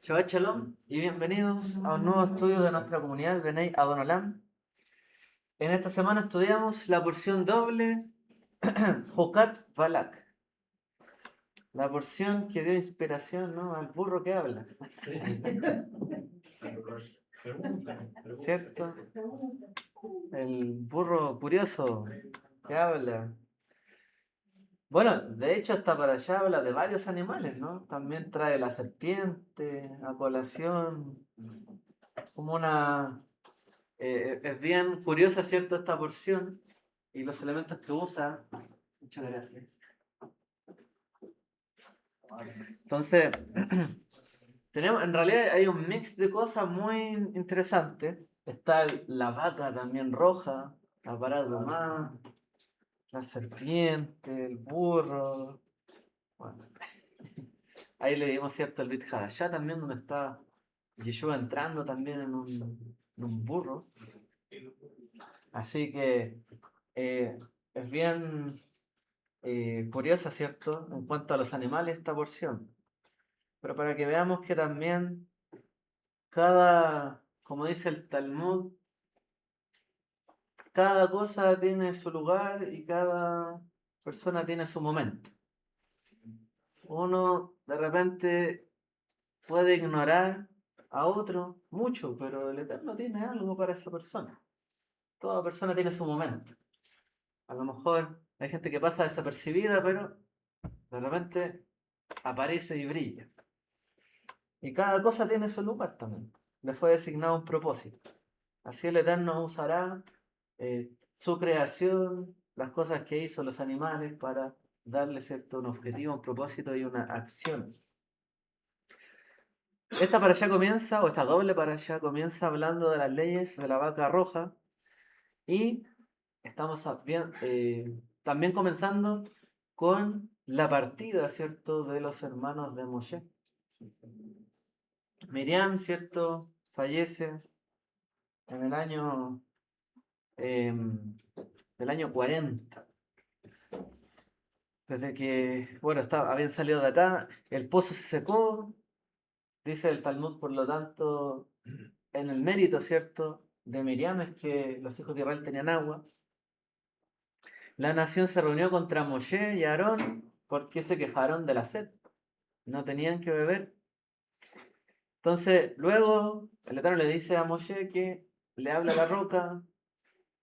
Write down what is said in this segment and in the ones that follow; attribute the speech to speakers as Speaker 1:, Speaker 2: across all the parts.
Speaker 1: Shabbat Shalom y bienvenidos a un nuevo estudio de nuestra comunidad Benei Adonolam. En esta semana estudiamos la porción doble Jocat Balak, la porción que dio inspiración, ¿no?, al burro que habla.
Speaker 2: Sí.
Speaker 1: ¿Cierto? El burro curioso que habla. Bueno, de hecho hasta para allá habla de varios animales, ¿no? También trae la serpiente a colación, como una... es bien curiosa, ¿cierto?, esta porción y los elementos que usa. Muchas gracias. Entonces, tenemos, en realidad hay un mix de cosas muy interesantes. Está la vaca también roja, la parada más, la serpiente, el burro. Bueno, ahí le dimos, ¿cierto?, el Bit Hadashah también, donde está Yeshua entrando también en un burro. Así que es bien curiosa, ¿cierto?, en cuanto a los animales esta porción. Pero para que veamos que también como dice el Talmud, cada cosa tiene su lugar y cada persona tiene su momento. Uno de repente puede ignorar a otro mucho, pero el Eterno tiene algo para esa persona. Toda persona tiene su momento. A lo mejor hay gente que pasa desapercibida, pero de repente aparece y brilla. Y cada cosa tiene su lugar también. Le fue designado un propósito. Así el Eterno usará su creación, las cosas que hizo, los animales, para darle, ¿cierto?, un objetivo, un propósito y una acción. Esta para allá comienza, o esta doble para allá comienza hablando de las leyes de la vaca roja. Y estamos también comenzando con la partida, ¿cierto?, de los hermanos de Moshe. Miriam, ¿cierto?, fallece en el año del año 40. Desde que, bueno, habían salido de acá, el pozo se secó, dice el Talmud, por lo tanto, en el mérito, ¿cierto?, de Miriam es que los hijos de Israel tenían agua. La nación se reunió contra Moshe y Aarón porque se quejaron de la sed. No tenían que beber. Entonces, luego, el Eterno le dice a Moshe que le habla a la roca,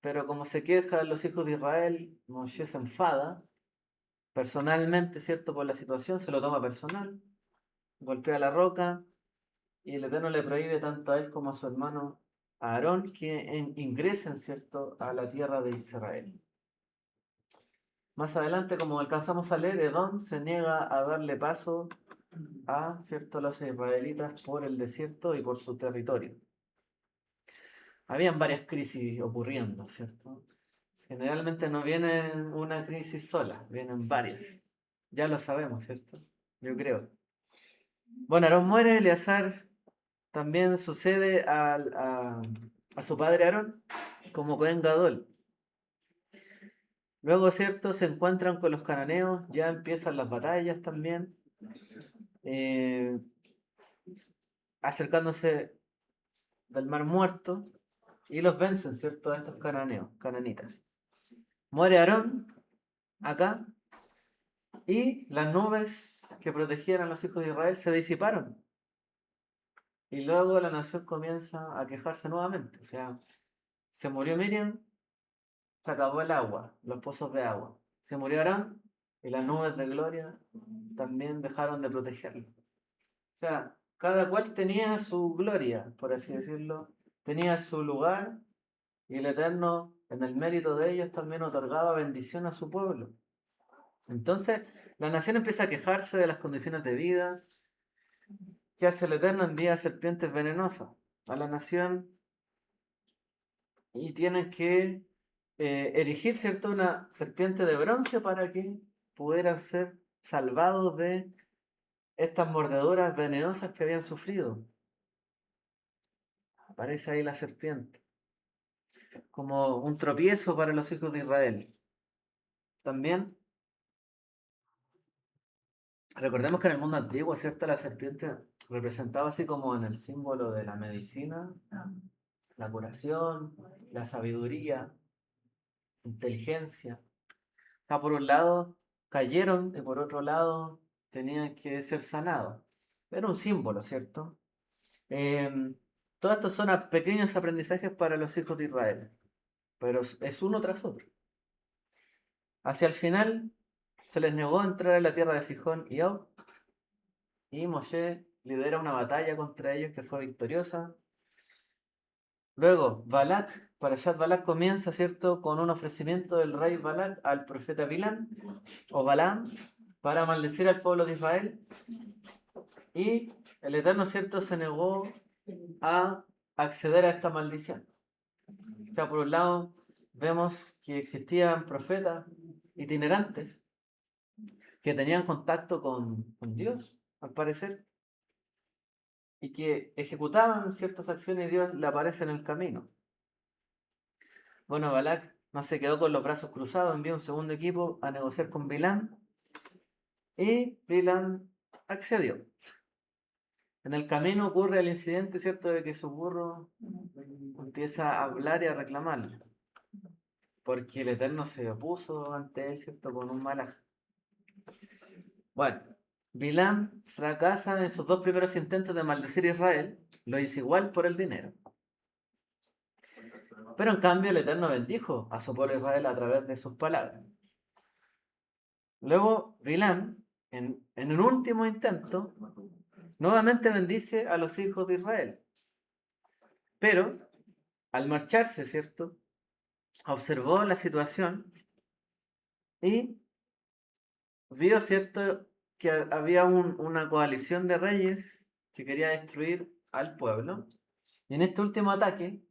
Speaker 1: pero como se quejan los hijos de Israel, Moshe se enfada personalmente, ¿cierto?, por la situación, se lo toma personal, golpea la roca y el Eterno le prohíbe tanto a él como a su hermano Aarón que ingresen, ¿cierto?, a la tierra de Israel. Más adelante, como alcanzamos a leer, Edom se niega a darle paso a, ¿cierto?, los israelitas por el desierto y por su territorio. Habían varias crisis ocurriendo, ¿cierto? Generalmente no viene una crisis sola, vienen varias. Ya lo sabemos, ¿cierto? Yo creo. Bueno, Aarón muere, Eleazar también sucede a su padre Aarón como Cohen Gadol. Luego, ¿cierto?, se encuentran con los cananeos, ya empiezan las batallas también, eh, acercándose del Mar Muerto, y los vencen, ¿cierto?, a estos cananitas. Muere Aarón acá, y las nubes que protegían a los hijos de Israel se disiparon. Y luego la nación comienza a quejarse nuevamente. O sea, se murió Miriam, se acabó el agua, los pozos de agua. Se murió Aarón y las nubes de gloria también dejaron de protegerlo. O sea, cada cual tenía su gloria, por así decirlo, tenía su lugar, y el Eterno, en el mérito de ellos, también otorgaba bendición a su pueblo. Entonces, la nación empieza a quejarse de las condiciones de vida. ¿Qué hace el Eterno? Envía serpientes venenosas a la nación y tienen que erigir, ¿cierto?, una serpiente de bronce para que pudieran ser salvados de estas mordeduras venenosas que habían sufrido. Aparece ahí la serpiente como un tropiezo para los hijos de Israel. También recordemos que en el mundo antiguo, ¿cierto?, la serpiente representado así como en el símbolo de la medicina, la curación, la sabiduría, inteligencia. O sea, por un lado cayeron y por otro lado tenían que ser sanados. Era un símbolo, ¿cierto? Em, Todo esto son pequeños aprendizajes para los hijos de Israel, pero es uno tras otro. Hacia el final se les negó entrar a la tierra de Sijón y Og, y Moshe lidera una batalla contra ellos que fue victoriosa. Luego, Parashat Balak comienza, ¿cierto?, con un ofrecimiento del rey Balak al profeta Bilam o Balaam para maldecir al pueblo de Israel. Y el Eterno, ¿cierto?, se negó a acceder a esta maldición. O sea, por un lado, vemos que existían profetas itinerantes que tenían contacto con Dios, al parecer, y que ejecutaban ciertas acciones y Dios le aparece en el camino. Bueno, Balak no se quedó con los brazos cruzados, envió un segundo equipo a negociar con Bilam y Bilam accedió. En el camino ocurre el incidente, ¿cierto?, de que su burro empieza a hablar y a reclamarle, porque el Eterno se opuso ante él, ¿cierto?, con un malaj. Bueno, Bilam fracasa en sus dos primeros intentos de maldecir a Israel, lo hizo igual por el dinero. Pero en cambio el Eterno bendijo a su pueblo Israel a través de sus palabras. Luego Bilam, en un último intento, nuevamente bendice a los hijos de Israel. Pero al marcharse, ¿cierto?, observó la situación y vio, ¿cierto?, que había una coalición de reyes que quería destruir al pueblo. Y en este último ataque,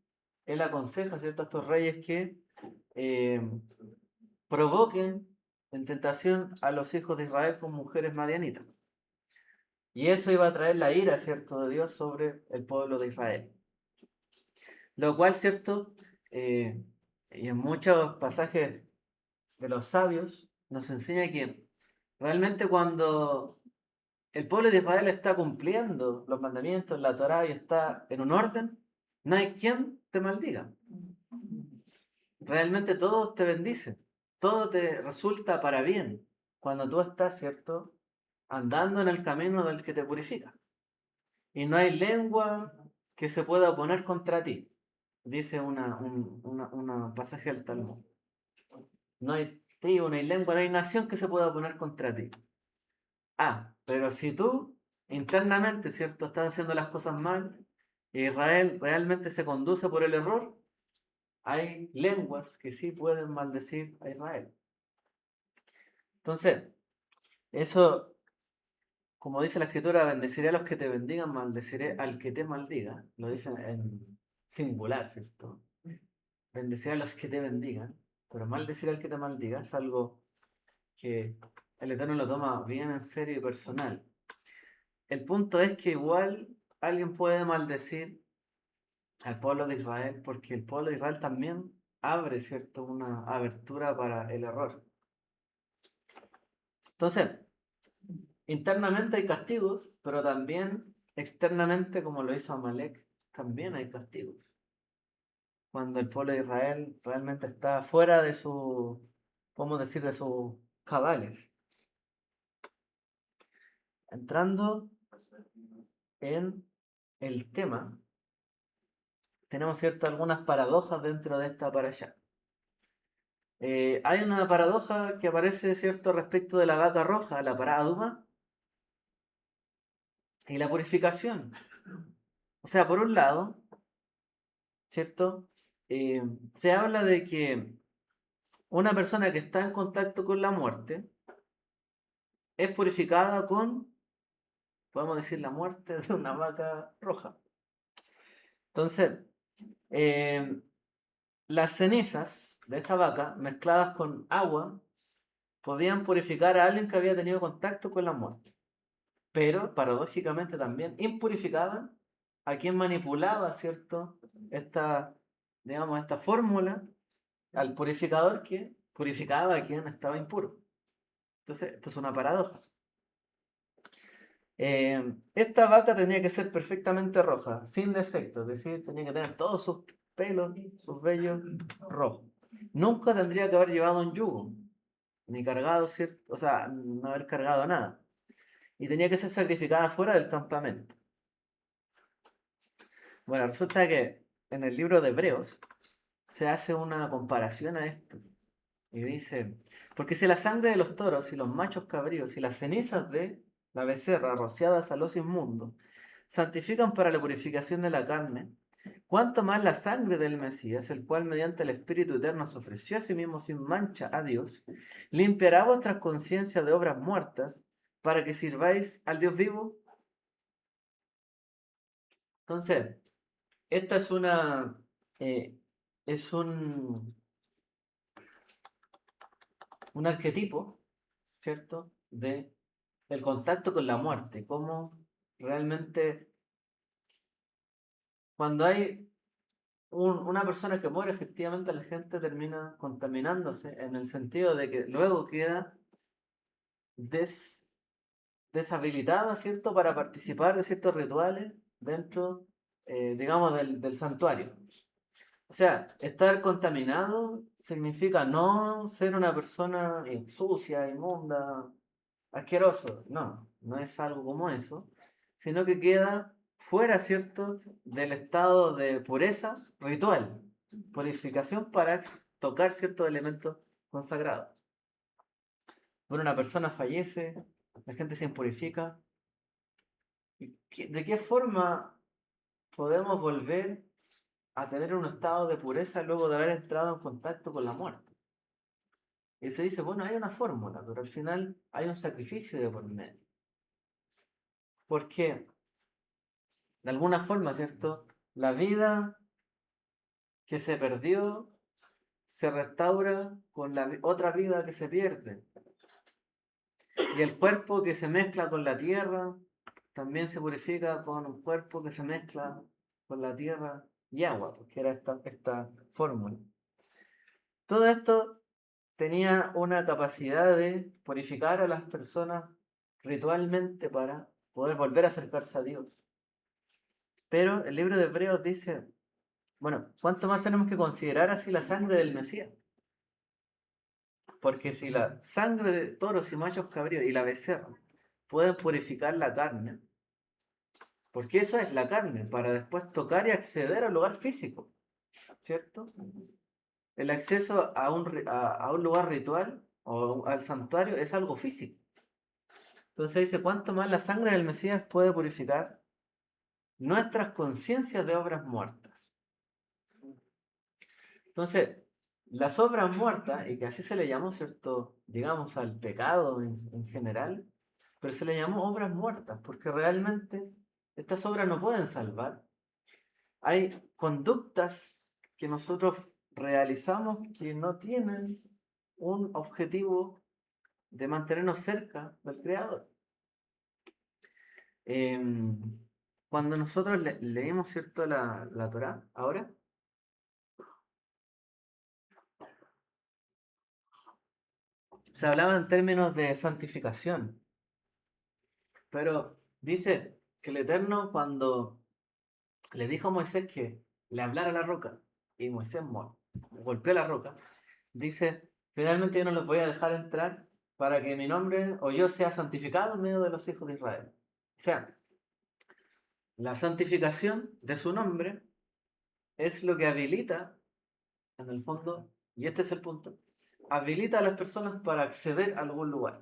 Speaker 1: él aconseja, ¿cierto?, a estos reyes que provoquen en tentación a los hijos de Israel con mujeres madianitas. Y eso iba a traer la ira, ¿cierto?, de Dios sobre el pueblo de Israel. Lo cual, ¿cierto?, y en muchos pasajes de los sabios nos enseña que realmente cuando el pueblo de Israel está cumpliendo los mandamientos, la Torá, y está en un orden, no hay quien te maldiga. Realmente todo te bendice, todo te resulta para bien cuando tú estás, ¿cierto?, andando en el camino del que te purifica. Y no hay lengua que se pueda oponer contra ti, dice un pasaje del Talmud. No hay tribu, no hay lengua, no hay nación que se pueda oponer contra ti. Pero si tú internamente, ¿cierto?, estás haciendo las cosas mal, e Israel realmente se conduce por el error, hay lenguas que sí pueden maldecir a Israel. Entonces, eso, como dice la escritura, bendeciré a los que te bendigan, maldeciré al que te maldiga. Lo dice en singular, ¿cierto? Bendeciré a los que te bendigan, pero maldeciré al que te maldiga es algo que el Eterno lo toma bien en serio y personal. El punto es que igual alguien puede maldecir al pueblo de Israel porque el pueblo de Israel también abre, ¿cierto?, una abertura para el error. Entonces, internamente hay castigos, pero también externamente, como lo hizo Amalek, también hay castigos. Cuando el pueblo de Israel realmente está fuera de su, ¿cómo decir?, de sus cabales. Entrando en el tema, tenemos, ¿cierto?, algunas paradojas dentro de esta parashá. Hay una paradoja que aparece, ¿cierto?, respecto de la vaca roja, la pará aduma, y la purificación. O sea, por un lado, ¿cierto?, se habla de que una persona que está en contacto con la muerte es purificada con, podemos decir, la muerte de una vaca roja. Entonces, las cenizas de esta vaca mezcladas con agua podían purificar a alguien que había tenido contacto con la muerte. Pero, paradójicamente, también impurificaban a quien manipulaba, ¿cierto?, digamos, esta fórmula, al purificador que purificaba a quien estaba impuro. Entonces, esto es una paradoja. Esta vaca tenía que ser perfectamente roja, sin defecto, es decir, tenía que tener todos sus pelos, sus vellos rojos. Nunca tendría que haber llevado un yugo, ni cargado, ¿cierto? O sea, no haber cargado nada. Y tenía que ser sacrificada fuera del campamento. Bueno, resulta que en el libro de Hebreos se hace una comparación a esto. Y dice, porque si la sangre de los toros y los machos cabríos y las cenizas de la becerra rociadas a los inmundos santifican para la purificación de la carne, cuánto más la sangre del Mesías, el cual mediante el Espíritu Eterno se ofreció a sí mismo sin mancha a Dios, limpiará vuestras conciencias de obras muertas para que sirváis al Dios vivo. Entonces, esta es una... es un arquetipo, ¿cierto? De el contacto con la muerte, cómo realmente cuando hay una persona que muere, efectivamente la gente termina contaminándose en el sentido de que luego queda des- deshabilitada, ¿cierto?, para participar de ciertos rituales dentro, digamos, del santuario. O sea, estar contaminado significa no ser una persona sucia, inmunda, asqueroso. No, no es algo como eso, sino que queda fuera, ¿cierto?, del estado de pureza ritual, purificación para tocar ciertos elementos consagrados. Bueno, una persona fallece, la gente se impurifica. ¿De qué forma podemos volver a tener un estado de pureza luego de haber entrado en contacto con la muerte? Y se dice, bueno, hay una fórmula, pero al final hay un sacrificio de por medio. Porque, de alguna forma, ¿cierto? La vida que se perdió se restaura con la otra vida que se pierde. Y el cuerpo que se mezcla con la tierra también se purifica con un cuerpo que se mezcla con la tierra y agua, porque era esta fórmula. Todo esto tenía una capacidad de purificar a las personas ritualmente para poder volver a acercarse a Dios. Pero el libro de Hebreos dice, bueno, ¿cuánto más tenemos que considerar así la sangre del Mesías? Porque si la sangre de toros y machos cabríos y la becerra pueden purificar la carne, porque eso es la carne, para después tocar y acceder al lugar físico, ¿cierto? El acceso a un lugar ritual o al santuario es algo físico. Entonces dice, ¿cuánto más la sangre del Mesías puede purificar nuestras conciencias de obras muertas? Entonces, las obras muertas, y que así se le llamó, ¿cierto? Digamos al pecado en general, pero se le llamó obras muertas, porque realmente estas obras no pueden salvar. Hay conductas que nosotros realizamos que no tienen un objetivo de mantenernos cerca del Creador. Em, Cuando nosotros leímos, ¿cierto?, la Torá, ahora, se hablaba en términos de santificación, pero dice que el Eterno cuando le dijo a Moisés que le hablara a la roca, y Moisés golpeó la roca, dice, finalmente yo no los voy a dejar entrar para que mi nombre o yo sea santificado en medio de los hijos de Israel. O sea, la santificación de su nombre es lo que habilita, en el fondo, y este es el punto, habilita a las personas para acceder a algún lugar,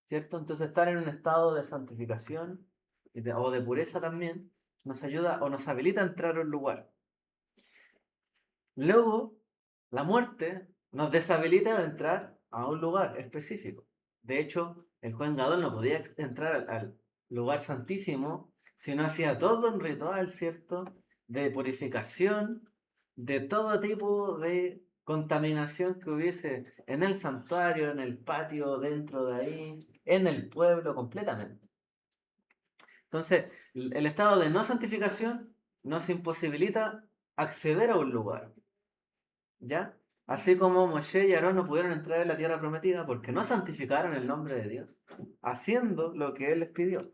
Speaker 1: ¿cierto? Entonces estar en un estado de santificación o de pureza también nos ayuda o nos habilita a entrar a un lugar. Luego, la muerte nos deshabilita de entrar a un lugar específico. De hecho, el Kohen Gadol no podía entrar al lugar santísimo si no hacía todo un ritual, ¿cierto?, de purificación de todo tipo de contaminación que hubiese en el santuario, en el patio, dentro de ahí, en el pueblo, completamente. Entonces, el estado de no santificación nos imposibilita acceder a un lugar. ¿Ya? Así como Moshe y Aarón no pudieron entrar en la tierra prometida porque no santificaron el nombre de Dios, haciendo lo que Él les pidió.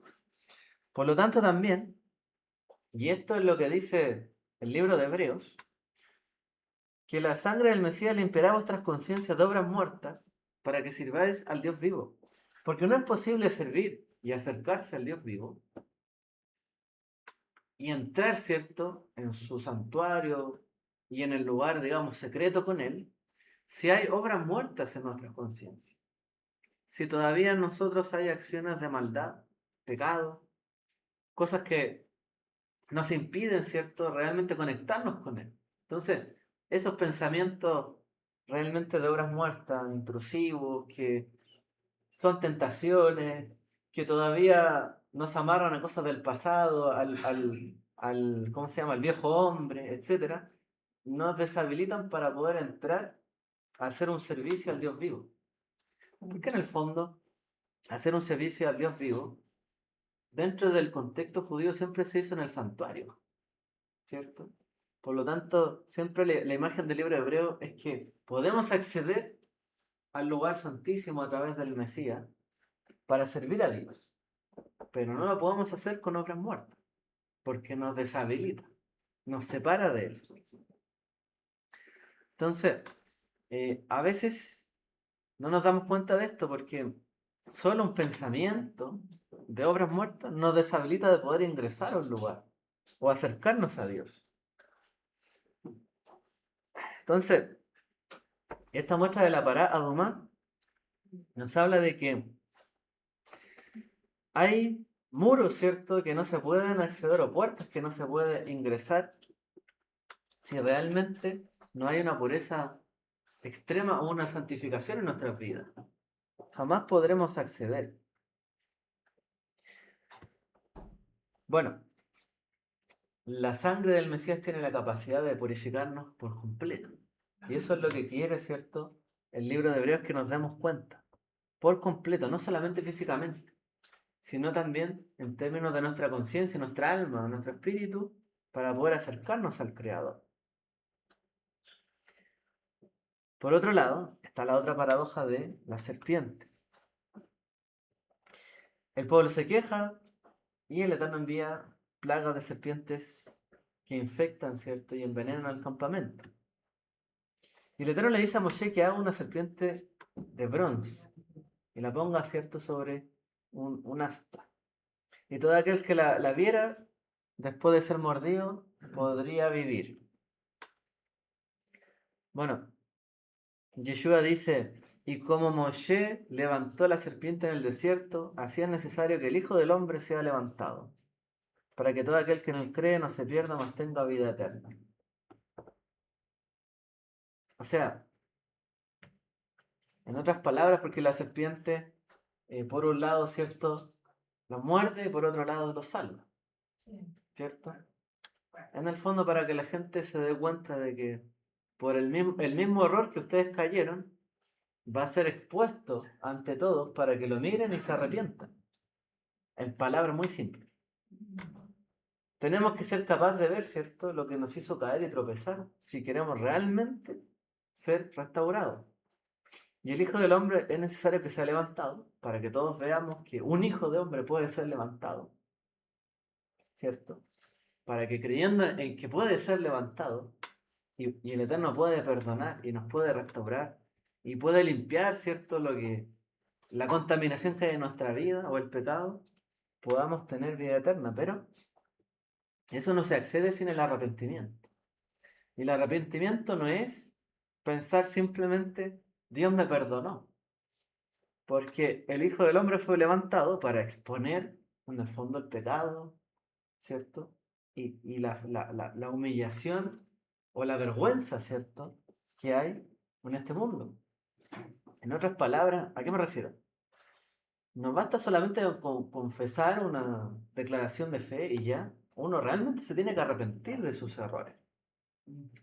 Speaker 1: Por lo tanto también, y esto es lo que dice el libro de Hebreos, que la sangre del Mesías limpiará vuestras conciencias de obras muertas para que sirváis al Dios vivo. Porque no es posible servir y acercarse al Dios vivo y entrar, ¿cierto?, en su santuario y en el lugar, digamos, secreto con Él, si hay obras muertas en nuestras conciencias. Si todavía en nosotros hay acciones de maldad, pecado, cosas que nos impiden, ¿cierto?, realmente conectarnos con Él. Entonces, esos pensamientos realmente de obras muertas, intrusivos, que son tentaciones, que todavía nos amarran a cosas del pasado, ¿cómo se llama?, al viejo hombre, etcétera, nos deshabilitan para poder entrar a hacer un servicio al Dios vivo. Porque en el fondo, hacer un servicio al Dios vivo, dentro del contexto judío siempre se hizo en el santuario, ¿cierto? Por lo tanto, siempre la imagen del libro de Hebreo es que podemos acceder al lugar santísimo a través del Mesías para servir a Dios, pero no lo podemos hacer con obras muertas, porque nos deshabilita, nos separa de Él. Entonces, a veces no nos damos cuenta de esto porque solo un pensamiento de obras muertas nos deshabilita de poder ingresar a un lugar o acercarnos a Dios. Entonces, esta muestra de la pará Adumá nos habla de que hay muros, ¿cierto?, que no se pueden acceder o puertas que no se puede ingresar si realmente no hay una pureza extrema o una santificación en nuestras vidas. Jamás podremos acceder. Bueno, la sangre del Mesías tiene la capacidad de purificarnos por completo. Y eso es lo que quiere, ¿cierto?, el libro de Hebreos, que nos demos cuenta. Por completo, no solamente físicamente, sino también en términos de nuestra conciencia, nuestra alma, nuestro espíritu, para poder acercarnos al Creador. Por otro lado, está la otra paradoja de la serpiente. El pueblo se queja y el Eterno envía plagas de serpientes que infectan, ¿cierto?, y envenenan al campamento. Y el Eterno le dice a Moshe que haga una serpiente de bronce y la ponga, ¿cierto?, sobre un asta. Y todo aquel que la viera, después de ser mordido, podría vivir. Bueno, Yeshua dice, y como Moshe levantó la serpiente en el desierto, así es necesario que el Hijo del Hombre sea levantado, para que todo aquel que en él cree no se pierda, mas tenga vida eterna. O sea, en otras palabras, porque la serpiente, por un lado, ¿cierto?, los muerde y por otro lado los salva, ¿cierto? En el fondo, para que la gente se dé cuenta de que por el mismo error que ustedes cayeron, va a ser expuesto ante todos para que lo miren y se arrepientan. En palabras muy simples. Tenemos que ser capaces de ver, ¿cierto?, lo que nos hizo caer y tropezar, si queremos realmente ser restaurados. Y el Hijo del Hombre es necesario que sea levantado, para que todos veamos que un Hijo de Hombre puede ser levantado, ¿cierto? Para que creyendo en que puede ser levantado, y el Eterno puede perdonar y nos puede restaurar, y puede limpiar, ¿cierto?, la contaminación que hay en nuestra vida o el pecado, podamos tener vida eterna. Pero eso no se accede sin el arrepentimiento. Y el arrepentimiento no es pensar simplemente, Dios me perdonó. Porque el Hijo del Hombre fue levantado para exponer, en el fondo, el pecado, ¿cierto? Y la humillación o la vergüenza, ¿cierto?, que hay en este mundo. En otras palabras, ¿a qué me refiero? No basta solamente con confesar una declaración de fe y ya. Uno realmente se tiene que arrepentir de sus errores.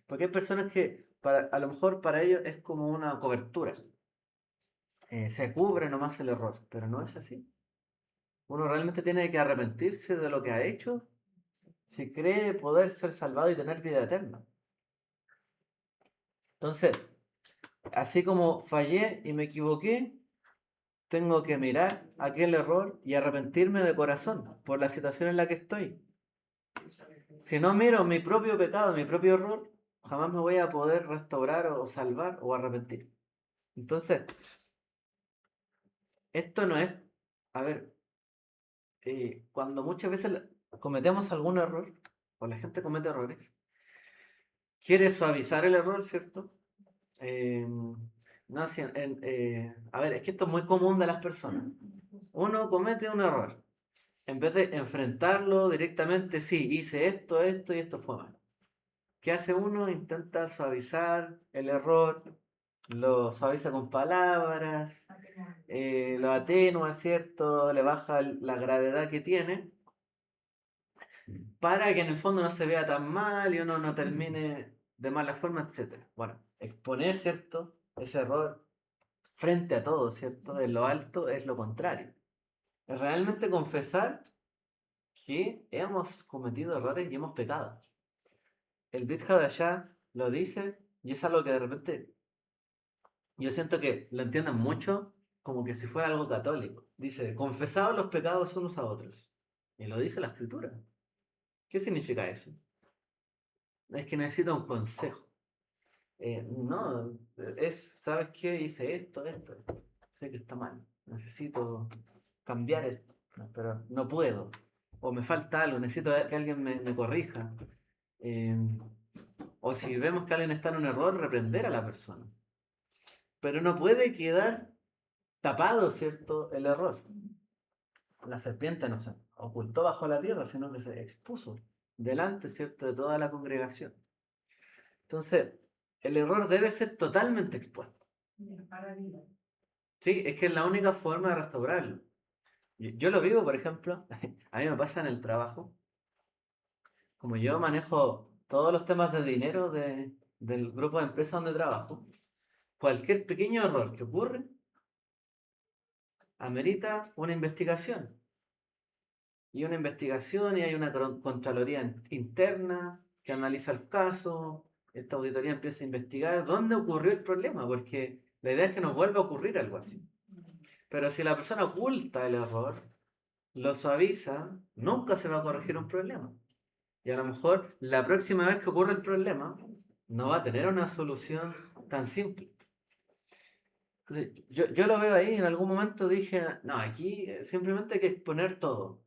Speaker 1: Porque hay personas que a lo mejor para ellos es como una cobertura. Se cubre nomás el error, pero no es así. Uno realmente tiene que arrepentirse de lo que ha hecho si cree poder ser salvado y tener vida eterna. Entonces, así como fallé y me equivoqué, tengo que mirar aquel error y arrepentirme de corazón por la situación en la que estoy. Si no miro mi propio pecado, mi propio error, jamás me voy a poder restaurar o salvar o arrepentir. Entonces, esto no es, a ver, cuando muchas veces cometemos algún error, o la gente comete errores, quiere suavizar el error, ¿cierto? No, si a ver, es que esto es muy común de las personas. Uno comete un error. En vez de enfrentarlo directamente, sí, hice esto y esto fue mal. ¿Qué hace uno? Intenta suavizar el error, lo suaviza con palabras, lo atenúa, ¿cierto? Le baja la gravedad que tiene para que en el fondo no se vea tan mal y uno no termine de mala forma, etcétera. Bueno, exponer, ¿cierto? Ese error frente a todo, ¿cierto? En lo alto es lo contrario. Es realmente confesar que hemos cometido errores y hemos pecado. El Bidja de allá lo dice y es algo que de repente yo siento que lo entienden mucho como que si fuera algo católico. Dice, confesados los pecados unos a otros. Y lo dice la escritura. ¿Qué significa eso? Es que necesita un consejo. No, es, ¿sabes qué? Hice esto. Sé que está mal. Necesito cambiar esto, pero no puedo. O me falta algo, necesito que alguien me corrija. Eh, o si vemos que alguien está en un error, reprender a la persona. Pero no puede quedar tapado, ¿cierto? El error. La serpiente no se ocultó bajo la tierra, sino que se expuso delante, ¿cierto?, de toda la congregación. Entonces, el error debe ser totalmente expuesto. Sí, es que es la única forma de restaurarlo. Yo lo vivo, por ejemplo, a mí me pasa en el trabajo, como yo manejo todos los temas de dinero del grupo de empresas donde trabajo, cualquier pequeño error que ocurre amerita una investigación. Y una investigación y hay una contraloría interna que analiza el caso, esta auditoría empieza a investigar dónde ocurrió el problema, porque la idea es que no vuelva a ocurrir algo así. Pero si la persona oculta el error, lo suaviza, nunca se va a corregir un problema. Y a lo mejor la próxima vez que ocurre el problema, no va a tener una solución tan simple. Entonces, yo lo veo ahí, en algún momento dije, no, aquí simplemente hay que exponer todo.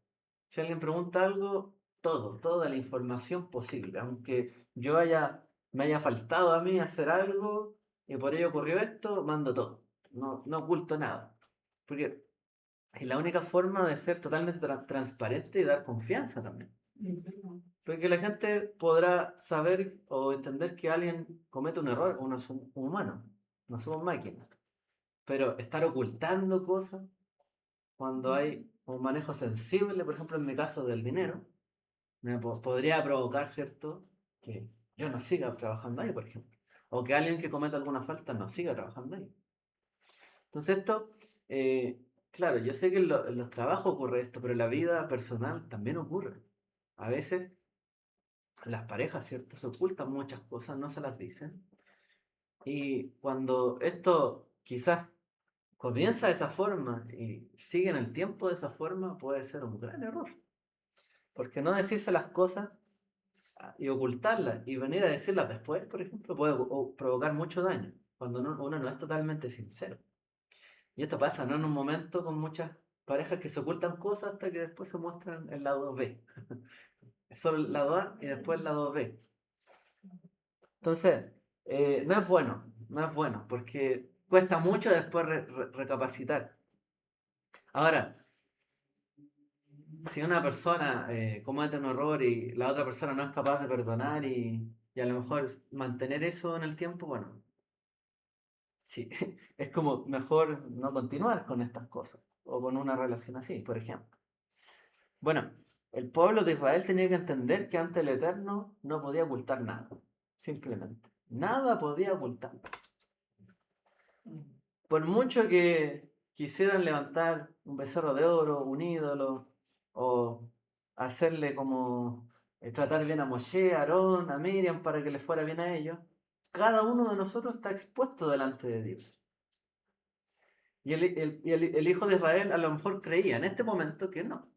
Speaker 1: Si alguien pregunta algo, toda la información posible. Aunque me haya faltado a mí hacer algo y por ello ocurrió esto, mando todo. No oculto nada. Porque es la única forma de ser totalmente transparente y dar confianza también. Porque la gente podrá saber o entender que alguien comete un error, uno es un humano, no somos máquinas. Pero estar ocultando cosas cuando hay un manejo sensible, por ejemplo en mi caso del dinero, me podría provocar, ¿cierto? Que yo no siga trabajando ahí, por ejemplo. O que alguien que cometa alguna falta no siga trabajando ahí. Entonces esto, claro, yo sé que en los trabajos ocurre esto, pero en la vida personal también ocurre. A veces las parejas, ¿cierto? Se ocultan muchas cosas, no se las dicen. Y cuando esto quizás comienza de esa forma y sigue en el tiempo de esa forma, puede ser un gran error. Porque no decirse las cosas y ocultarlas y venir a decirlas después, por ejemplo, puede provocar mucho daño cuando uno no es totalmente sincero. Y esto pasa, ¿no? En un momento con muchas parejas que se ocultan cosas hasta que después se muestran el lado B. Es solo el lado A y después el lado B. Entonces, no es bueno, porque cuesta mucho después recapacitar. Ahora, si una persona comete un error y la otra persona no es capaz de perdonar y a lo mejor mantener eso en el tiempo, bueno, sí, es como mejor no continuar con estas cosas o con una relación así, por ejemplo. Bueno, el pueblo de Israel tenía que entender que ante el Eterno no podía ocultar nada, simplemente. Nada podía ocultar. Por mucho que quisieran levantar un becerro de oro, un ídolo, o hacerle como tratar bien a Moshe, a Aarón, a Miriam para que les fuera bien a ellos, cada uno de nosotros está expuesto delante de Dios. Y el hijo de Israel a lo mejor creía en este momento que no.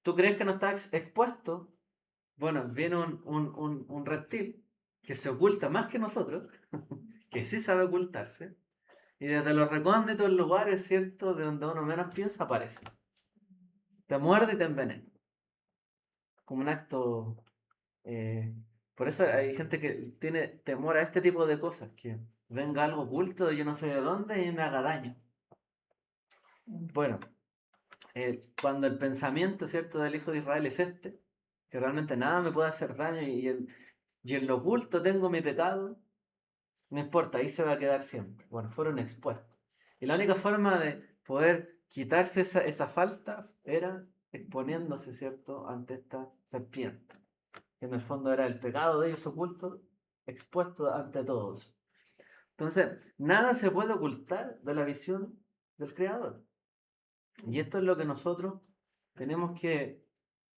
Speaker 1: ¿Tú crees que no está expuesto? Bueno, viene un reptil que se oculta más que nosotros, que sí sabe ocultarse, y desde los recónditos lugares, ¿cierto?, de donde uno menos piensa, aparece. Te muerde y te envenena. Como un acto... eh, por eso hay gente que tiene temor a este tipo de cosas, que venga algo oculto de yo no sé de dónde y me haga daño. Bueno, cuando el pensamiento, ¿cierto?, del hijo de Israel es este, que realmente nada me puede hacer daño y en lo oculto tengo mi pecado, no importa, ahí se va a quedar siempre. Bueno, fueron expuestos. Y la única forma de poder quitarse esa falta era exponiéndose, ¿cierto?, ante esta serpiente. Que en el fondo era el pecado de ellos oculto, expuesto ante todos. Entonces, nada se puede ocultar de la visión del Creador. Y esto es lo que nosotros tenemos que,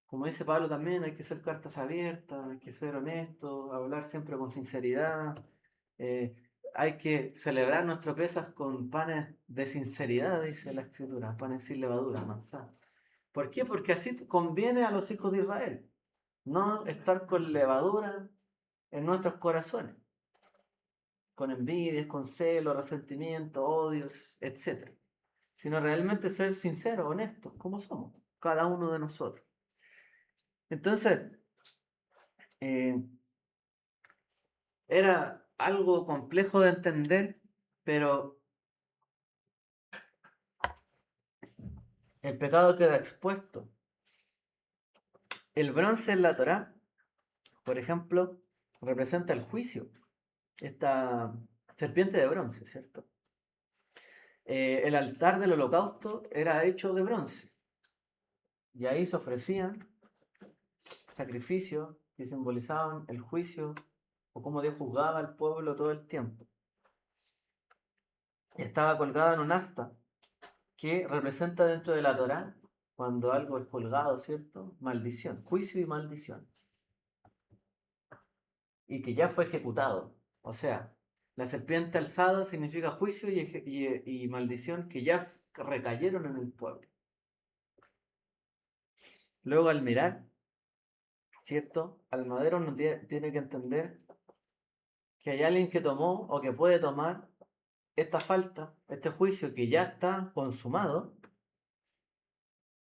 Speaker 1: como dice Pablo también, hay que ser cartas abiertas, hay que ser honestos, hablar siempre con sinceridad. eh, Hay que celebrar nuestras pesas con panes de sinceridad, dice la Escritura, panes sin levadura, manzana. ¿Por qué? Porque así conviene a los hijos de Israel, no estar con levadura en nuestros corazones, con envidias, con celos, resentimientos, odios, etc. Sino realmente ser sinceros, honestos, como somos, cada uno de nosotros. Entonces, eh, era algo complejo de entender, pero el pecado queda expuesto. El bronce en la Torá, por ejemplo, representa el juicio, esta serpiente de bronce, ¿cierto? El altar del holocausto era hecho de bronce y ahí se ofrecían sacrificios que simbolizaban el juicio o cómo Dios juzgaba al pueblo todo el tiempo. Estaba colgada en un asta que representa dentro de la Torá, cuando algo es colgado, ¿cierto? Maldición, juicio y maldición. Y que ya fue ejecutado. O sea, la serpiente alzada significa juicio y maldición que ya recayeron en el pueblo. Luego al mirar, ¿cierto? Al madero uno tiene que entender que hay alguien que tomó o que puede tomar esta falta, este juicio que ya está consumado,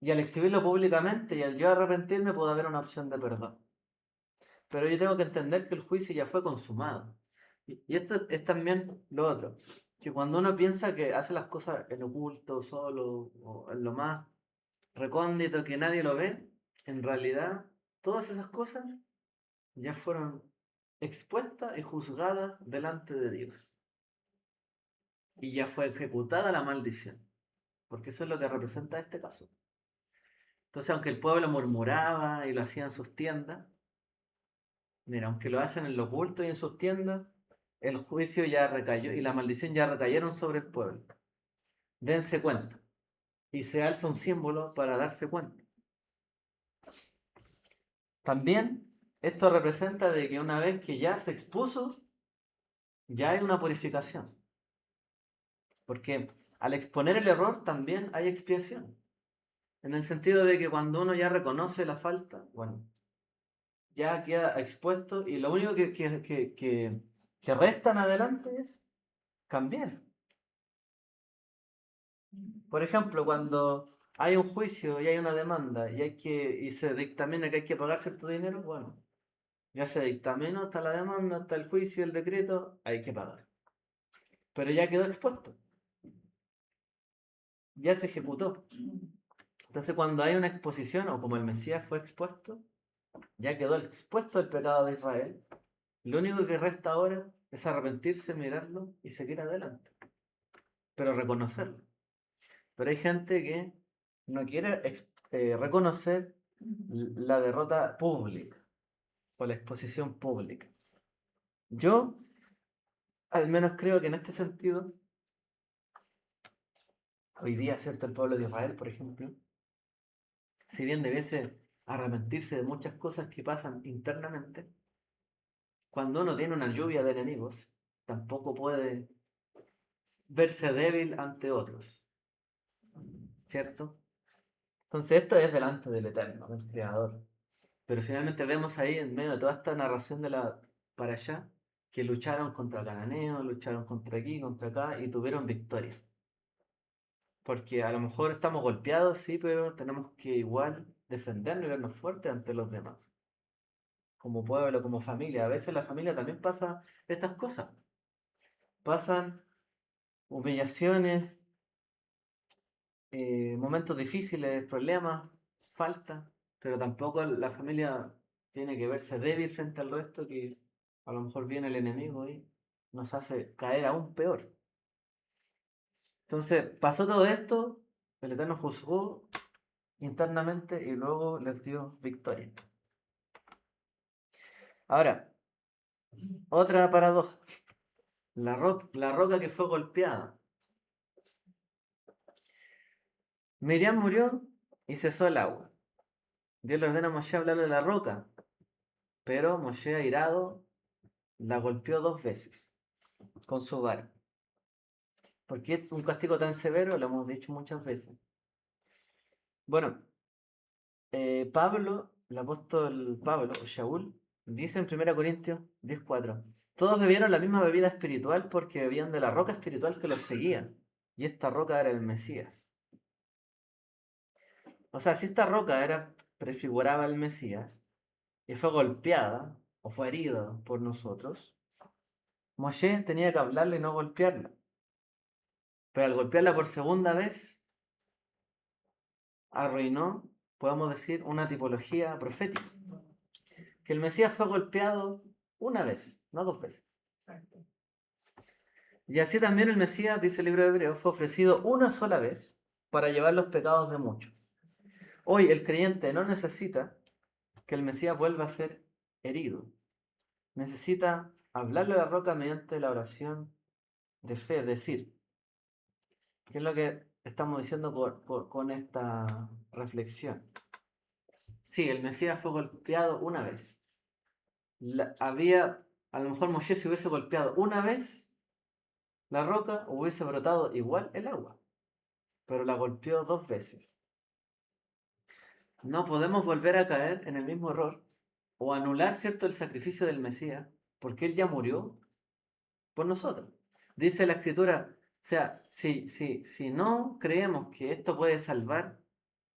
Speaker 1: y al exhibirlo públicamente y al yo arrepentirme puede haber una opción de perdón. Pero yo tengo que entender que el juicio ya fue consumado. Y esto es también lo otro, que cuando uno piensa que hace las cosas en oculto, solo, o en lo más recóndito que nadie lo ve, en realidad todas esas cosas ya fueron expuestas y juzgadas delante de Dios. Y ya fue ejecutada la maldición, porque eso es lo que representa este caso. Entonces, aunque el pueblo murmuraba y lo hacía en sus tiendas, mira, aunque lo hacen en lo oculto y en sus tiendas, el juicio ya recayó y la maldición ya recayeron sobre el pueblo. Dense cuenta. Y se alza un símbolo para darse cuenta. También esto representa de que una vez que ya se expuso, ya hay una purificación. Porque al exponer el error también hay expiación. En el sentido de que cuando uno ya reconoce la falta, bueno, ya queda expuesto y lo único que resta en adelante es cambiar. Por ejemplo, cuando hay un juicio y hay una demanda y se dictamina que hay que pagar cierto dinero, bueno, ya se dictaminó, está la demanda, está el juicio, el decreto, hay que pagar. Pero ya quedó expuesto, ya se ejecutó. Entonces cuando hay una exposición, o como el Mesías fue expuesto, ya quedó expuesto el pecado de Israel. Lo único que resta ahora es arrepentirse, mirarlo y seguir adelante. Pero reconocerlo. Pero hay gente que no quiere reconocer la derrota pública o la exposición pública. Yo, al menos creo que en este sentido, hoy día, ¿cierto? El pueblo de Israel, por ejemplo, si bien debiese arrepentirse de muchas cosas que pasan internamente, cuando uno tiene una lluvia de enemigos, tampoco puede verse débil ante otros, ¿cierto? Entonces esto es delante del Eterno, del Creador. Pero finalmente vemos ahí en medio de toda esta narración de la para allá, que lucharon contra Cananeo, lucharon contra aquí, contra acá y tuvieron victoria. Porque a lo mejor estamos golpeados, sí, pero tenemos que igual defendernos y vernos fuertes ante los demás. Como pueblo, como familia. A veces la familia también pasa estas cosas. Pasan humillaciones, momentos difíciles, problemas, falta, pero tampoco la familia tiene que verse débil frente al resto, que a lo mejor viene el enemigo y nos hace caer aún peor. Entonces, pasó todo esto, el Eterno juzgó internamente y luego les dio victoria. Ahora, otra paradoja. La roca que fue golpeada. Miriam murió y cesó el agua. Dios le ordena a Moshe hablarle de la roca, pero Moshe, airado, la golpeó 2 veces con su vara. ¿Por qué un castigo tan severo? Lo hemos dicho muchas veces. Bueno, Pablo, el apóstol Pablo, o Shaul, dice en 1 Corintios 10:4, todos bebieron la misma bebida espiritual porque bebían de la roca espiritual que los seguía, y esta roca era el Mesías. O sea, si esta roca prefiguraba al Mesías y fue golpeada o fue herida por nosotros, Moshe tenía que hablarle y no golpearla. Pero al golpearla por segunda vez, arruinó, podemos decir, una tipología profética. Que el Mesías fue golpeado una vez, no 2 veces.
Speaker 2: Exacto.
Speaker 1: Y así también el Mesías, dice el libro de Hebreos, fue ofrecido una sola vez para llevar los pecados de muchos. Hoy el creyente no necesita que el Mesías vuelva a ser herido. Necesita hablarle a la roca mediante la oración de fe, es decir, ¿qué es lo que estamos diciendo con esta reflexión? Sí, el Mesías fue golpeado una vez. A lo mejor Moshe, si hubiese golpeado una vez la roca, hubiese brotado igual el agua, pero la golpeó 2 veces. No podemos volver a caer en el mismo error o anular, ¿cierto?, el sacrificio del Mesías, porque Él ya murió por nosotros. Dice la Escritura, o sea, si no creemos que esto puede salvar,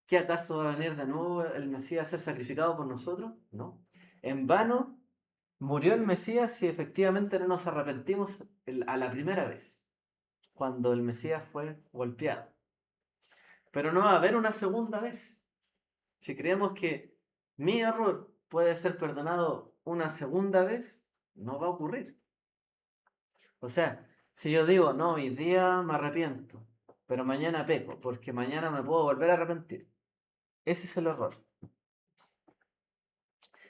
Speaker 1: ¿qué acaso va a venir de nuevo el Mesías a ser sacrificado por nosotros? No. En vano murió el Mesías si efectivamente no nos arrepentimos a la primera vez, cuando el Mesías fue golpeado. Pero no va a haber una segunda vez. Si creemos que mi error puede ser perdonado una segunda vez, no va a ocurrir. O sea, si yo digo, no, hoy día me arrepiento, pero mañana peco, porque mañana me puedo volver a arrepentir. Ese es el error.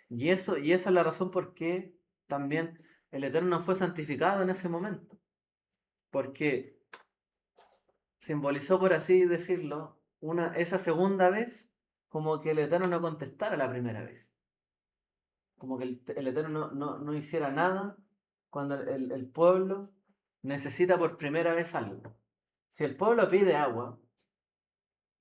Speaker 1: Y esa es la razón por qué también el Eterno no fue santificado en ese momento. Porque simbolizó, por así decirlo, esa segunda vez como que el Eterno no contestara la primera vez. Como que el Eterno no hiciera nada cuando el pueblo necesita por primera vez algo. Si el pueblo pide agua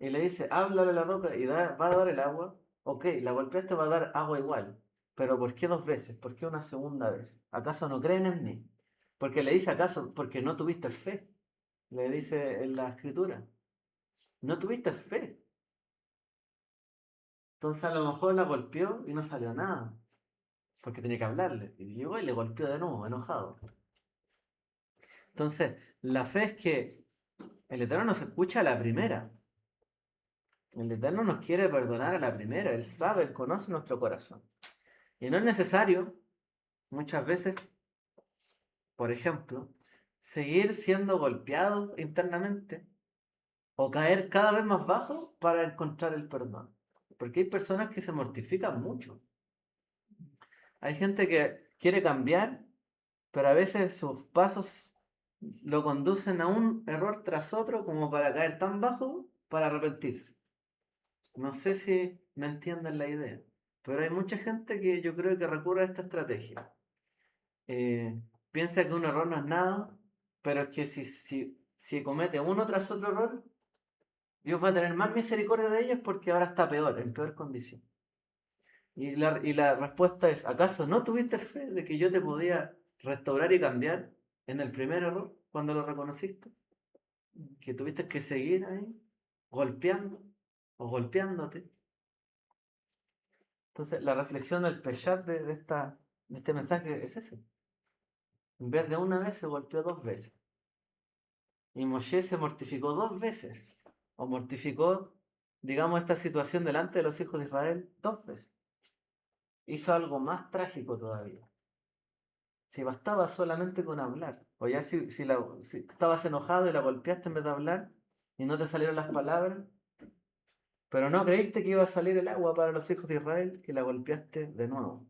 Speaker 1: y le dice, háblale a la roca y va a dar el agua, ok, la golpeaste, va a dar agua igual. Pero ¿por qué 2 veces? ¿Por qué una segunda vez? ¿Acaso no creen en mí? Porque le dice, ¿acaso? Porque no tuviste fe. Le dice en la escritura. No tuviste fe. Entonces a lo mejor la golpeó y no salió nada. Porque tenía que hablarle. Y llegó y le golpeó de nuevo, enojado. Entonces, la fe es que el Eterno nos escucha a la primera. El Eterno nos quiere perdonar a la primera. Él sabe, Él conoce nuestro corazón. Y no es necesario, muchas veces, por ejemplo, seguir siendo golpeado internamente o caer cada vez más bajo para encontrar el perdón. Porque hay personas que se mortifican mucho. Hay gente que quiere cambiar, pero a veces sus pasos lo conducen a un error tras otro como para caer tan bajo para arrepentirse. No sé si me entienden la idea, pero hay mucha gente que yo creo que recurre a esta estrategia. piensa que un error no es nada, pero es que si comete uno tras otro error, Dios va a tener más misericordia de ellos porque ahora está peor, en peor condición. Y la respuesta es, ¿acaso no tuviste fe de que yo te podía restaurar y cambiar en el primer error, cuando lo reconociste? Que tuviste que seguir ahí, golpeando o golpeándote. Entonces, la reflexión del Peshat de este mensaje es ese. En vez de una vez, se golpeó 2 veces. Y Moshe se mortificó 2 veces. O mortificó, digamos, esta situación delante de los hijos de Israel 2 veces. Hizo algo más trágico todavía. Si bastaba solamente con hablar, o ya si estabas enojado y la golpeaste en vez de hablar y no te salieron las palabras, pero no creíste que iba a salir el agua para los hijos de Israel y la golpeaste de nuevo.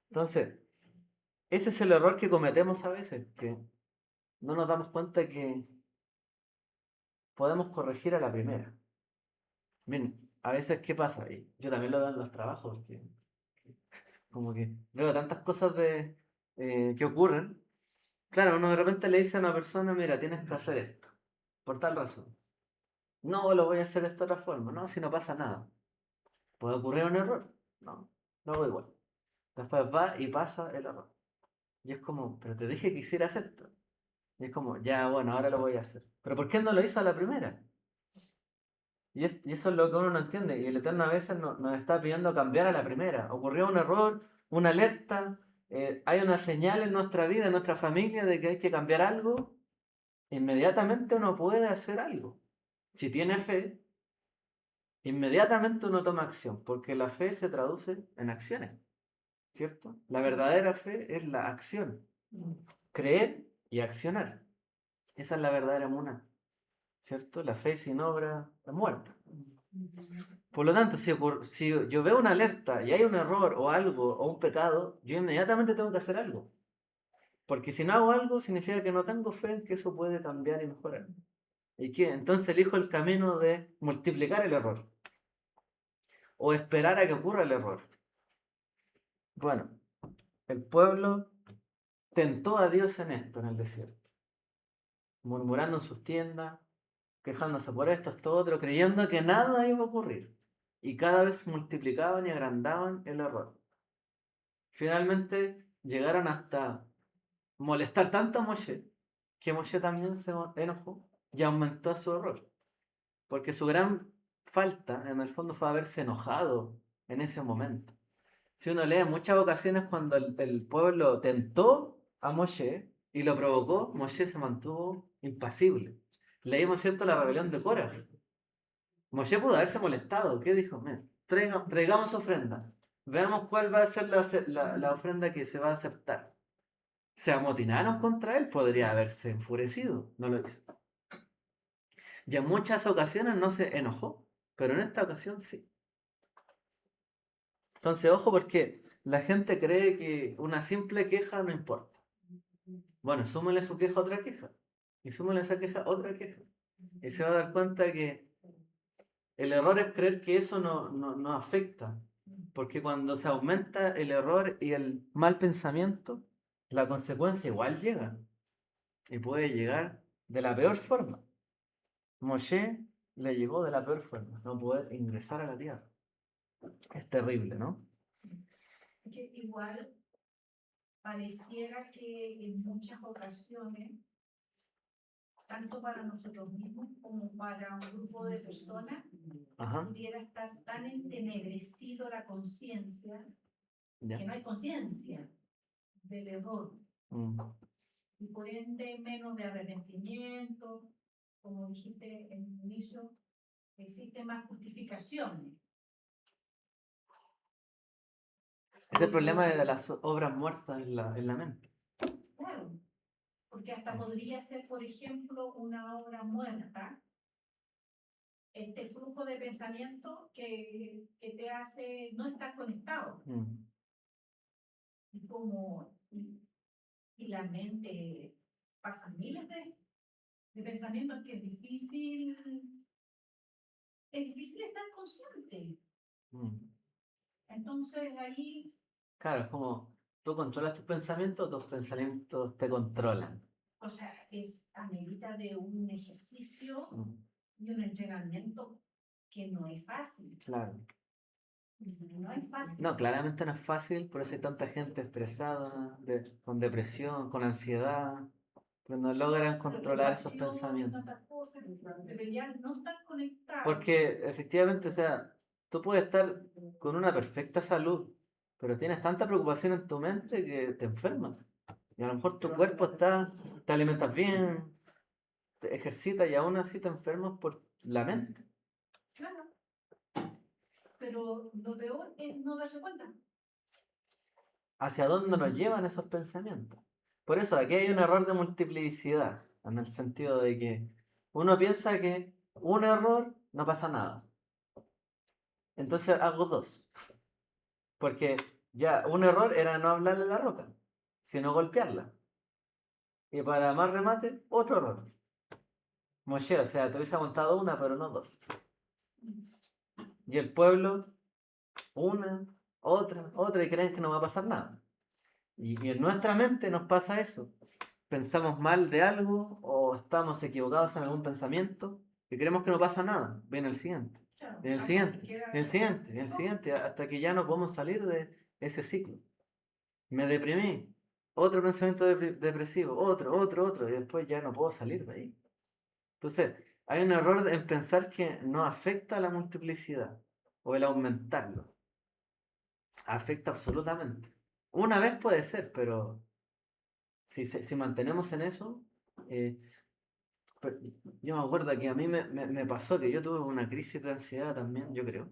Speaker 1: Entonces, ese es el error que cometemos a veces, que no nos damos cuenta que podemos corregir a la primera. Bien, a veces, ¿qué pasa? Y yo también lo veo en los trabajos, que como que veo tantas cosas que ocurren. Claro, uno de repente le dice a una persona, mira, tienes que hacer esto, por tal razón. No, lo voy a hacer de esta otra forma. No, si no pasa nada. ¿Puede ocurrir un error? No, lo hago igual. Después va y pasa el error. Y es como, pero te dije que hicieras esto. Y es como, ya, bueno, ahora lo voy a hacer. Pero ¿por qué no lo hizo a la primera? Y eso es lo que uno no entiende. Y el Eterno a veces nos está pidiendo cambiar a la primera. Ocurrió un error, una alerta, hay una señal en nuestra vida, en nuestra familia, de que hay que cambiar algo. Inmediatamente uno puede hacer algo. Si tiene fe, inmediatamente uno toma acción, porque la fe se traduce en acciones, ¿cierto? La verdadera fe es la acción. Creer y accionar. Esa es la verdadera emuná, ¿cierto? La fe sin obra es muerta. Por lo tanto, si yo veo una alerta y hay un error o algo o un pecado, yo inmediatamente tengo que hacer algo. Porque si no hago algo, significa que no tengo fe en que eso puede cambiar y mejorar. ¿Y qué? Entonces elijo el camino de multiplicar el error. O esperar a que ocurra el error. Bueno, el pueblo tentó a Dios en esto, en el desierto. Murmurando en sus tiendas, quejándose por esto otro, creyendo que nada iba a ocurrir. Y cada vez multiplicaban y agrandaban el error. Finalmente llegaron hasta molestar tanto a Moshe, que Moshe también se enojó y aumentó su error. Porque su gran falta, en el fondo, fue haberse enojado en ese momento. Si uno lee en muchas ocasiones cuando el pueblo tentó a Moshe y lo provocó, Moshe se mantuvo impasible. Leímos, ¿cierto?, la rebelión de Cora. Moshe pudo haberse molestado. ¿Qué dijo? Traigamos ofrenda. Veamos cuál va a ser la ofrenda que se va a aceptar. Se amotinaron contra él, podría haberse enfurecido. No lo hizo. Y en muchas ocasiones no se enojó, pero en esta ocasión sí. Entonces, ojo, porque la gente cree que una simple queja no importa. Bueno, súmele su queja a otra queja. Y súmele esa queja a otra queja. Y se va a dar cuenta que el error es creer que eso no afecta. Porque cuando se aumenta el error y el mal pensamiento, la consecuencia igual llega. Y puede llegar de la peor forma. Moshe le llegó de la peor forma, no poder ingresar a la tierra. Es terrible, ¿no?
Speaker 2: Que igual pareciera que en muchas ocasiones, tanto para nosotros mismos como para un grupo de personas,
Speaker 1: Ajá,
Speaker 2: pudiera estar tan entenebrecido la conciencia
Speaker 1: ya.
Speaker 2: que no hay conciencia del error
Speaker 1: Mm.
Speaker 2: y por ende menos de arrepentimiento, como dijiste en el inicio, existen más justificaciones.
Speaker 1: Es el problema de las obras muertas en la mente.
Speaker 2: Claro, porque hasta podría ser, por ejemplo, una obra muerta, este flujo de pensamiento que te hace no estar conectado.
Speaker 1: Mm.
Speaker 2: Y como y la mente pasa miles de pensamientos que es difícil estar consciente.
Speaker 1: Mm.
Speaker 2: Entonces ahí,
Speaker 1: Claro, es como ¿Tú controlas tus pensamientos o tus pensamientos te controlan?
Speaker 2: O sea, es a medida de un ejercicio
Speaker 1: Mm,
Speaker 2: y un entrenamiento que no es fácil.
Speaker 1: claro.
Speaker 2: No es fácil.
Speaker 1: No, claramente no es fácil, por eso hay tanta gente estresada, con depresión, con ansiedad, pero no logran controlar esos pensamientos.
Speaker 2: Tantas cosas, deberían no estar conectadas.
Speaker 1: Porque efectivamente, o sea, tú puedes estar con una perfecta salud, pero tienes tanta preocupación en tu mente que te enfermas. Y a lo mejor tu cuerpo está, te alimentas bien, te ejercitas y aún así te enfermas por la mente.
Speaker 2: Claro. Pero lo peor es no darse cuenta.
Speaker 1: ¿Hacia dónde nos llevan esos pensamientos? Por eso aquí hay un error de multiplicidad, en el sentido de que uno piensa que un error no pasa nada. Entonces hago dos. Porque ya un error era no hablarle a la roca, sino golpearla. Y para más remate, otro error. Moshe, o sea, te hubiese aguantado una, pero no dos. Y el pueblo, una, otra, y creen que no va a pasar nada. Y en nuestra mente nos pasa eso. Pensamos mal de algo o estamos equivocados en algún pensamiento y creemos que no pasa nada. Viene el siguiente.
Speaker 2: Claro,
Speaker 1: Viene el siguiente. Viene el siguiente. Viene el siguiente. Hasta que ya no podemos salir de ese ciclo. Me deprimí. Otro pensamiento depresivo. Otro. Y después ya no puedo salir de ahí. Entonces, hay un error en pensar que no afecta la multiplicidad o el aumentarlo. Afecta absolutamente. Una vez puede ser, pero si mantenemos en eso, eh, yo me acuerdo que a mí me pasó que yo tuve una crisis de ansiedad también, yo creo.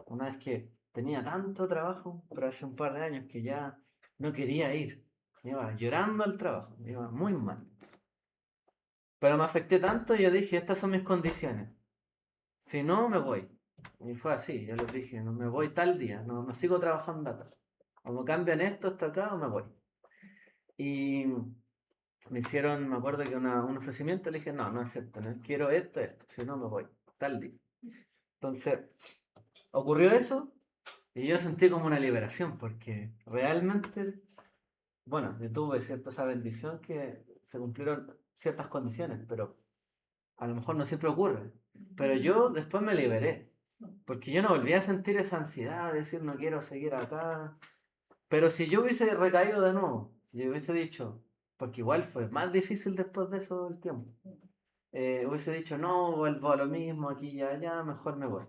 Speaker 1: Una vez que tenía tanto trabajo, pero hace un par de años que ya no quería ir. Me iba llorando al trabajo, me iba muy mal. Pero me afecté tanto y yo dije, estas son mis condiciones. Si no, me voy. Y fue así, yo les dije, no me voy tal día, no sigo trabajando acá. Como cambian esto hasta acá o me voy. Y me hicieron, me acuerdo que un ofrecimiento, le dije, no acepto, no quiero esto, si no me voy, tal día. Entonces, ocurrió eso y yo sentí como una liberación, porque realmente, bueno, yo tuve cierta esa bendición que se cumplieron ciertas condiciones, pero a lo mejor no siempre ocurre. Pero yo después me liberé, porque yo no volví a sentir esa ansiedad de decir no quiero seguir acá. Pero si yo hubiese recaído de nuevo, y hubiese dicho, porque igual fue más difícil después de eso el tiempo, hubiese dicho no, vuelvo a lo mismo aquí y allá, mejor me voy.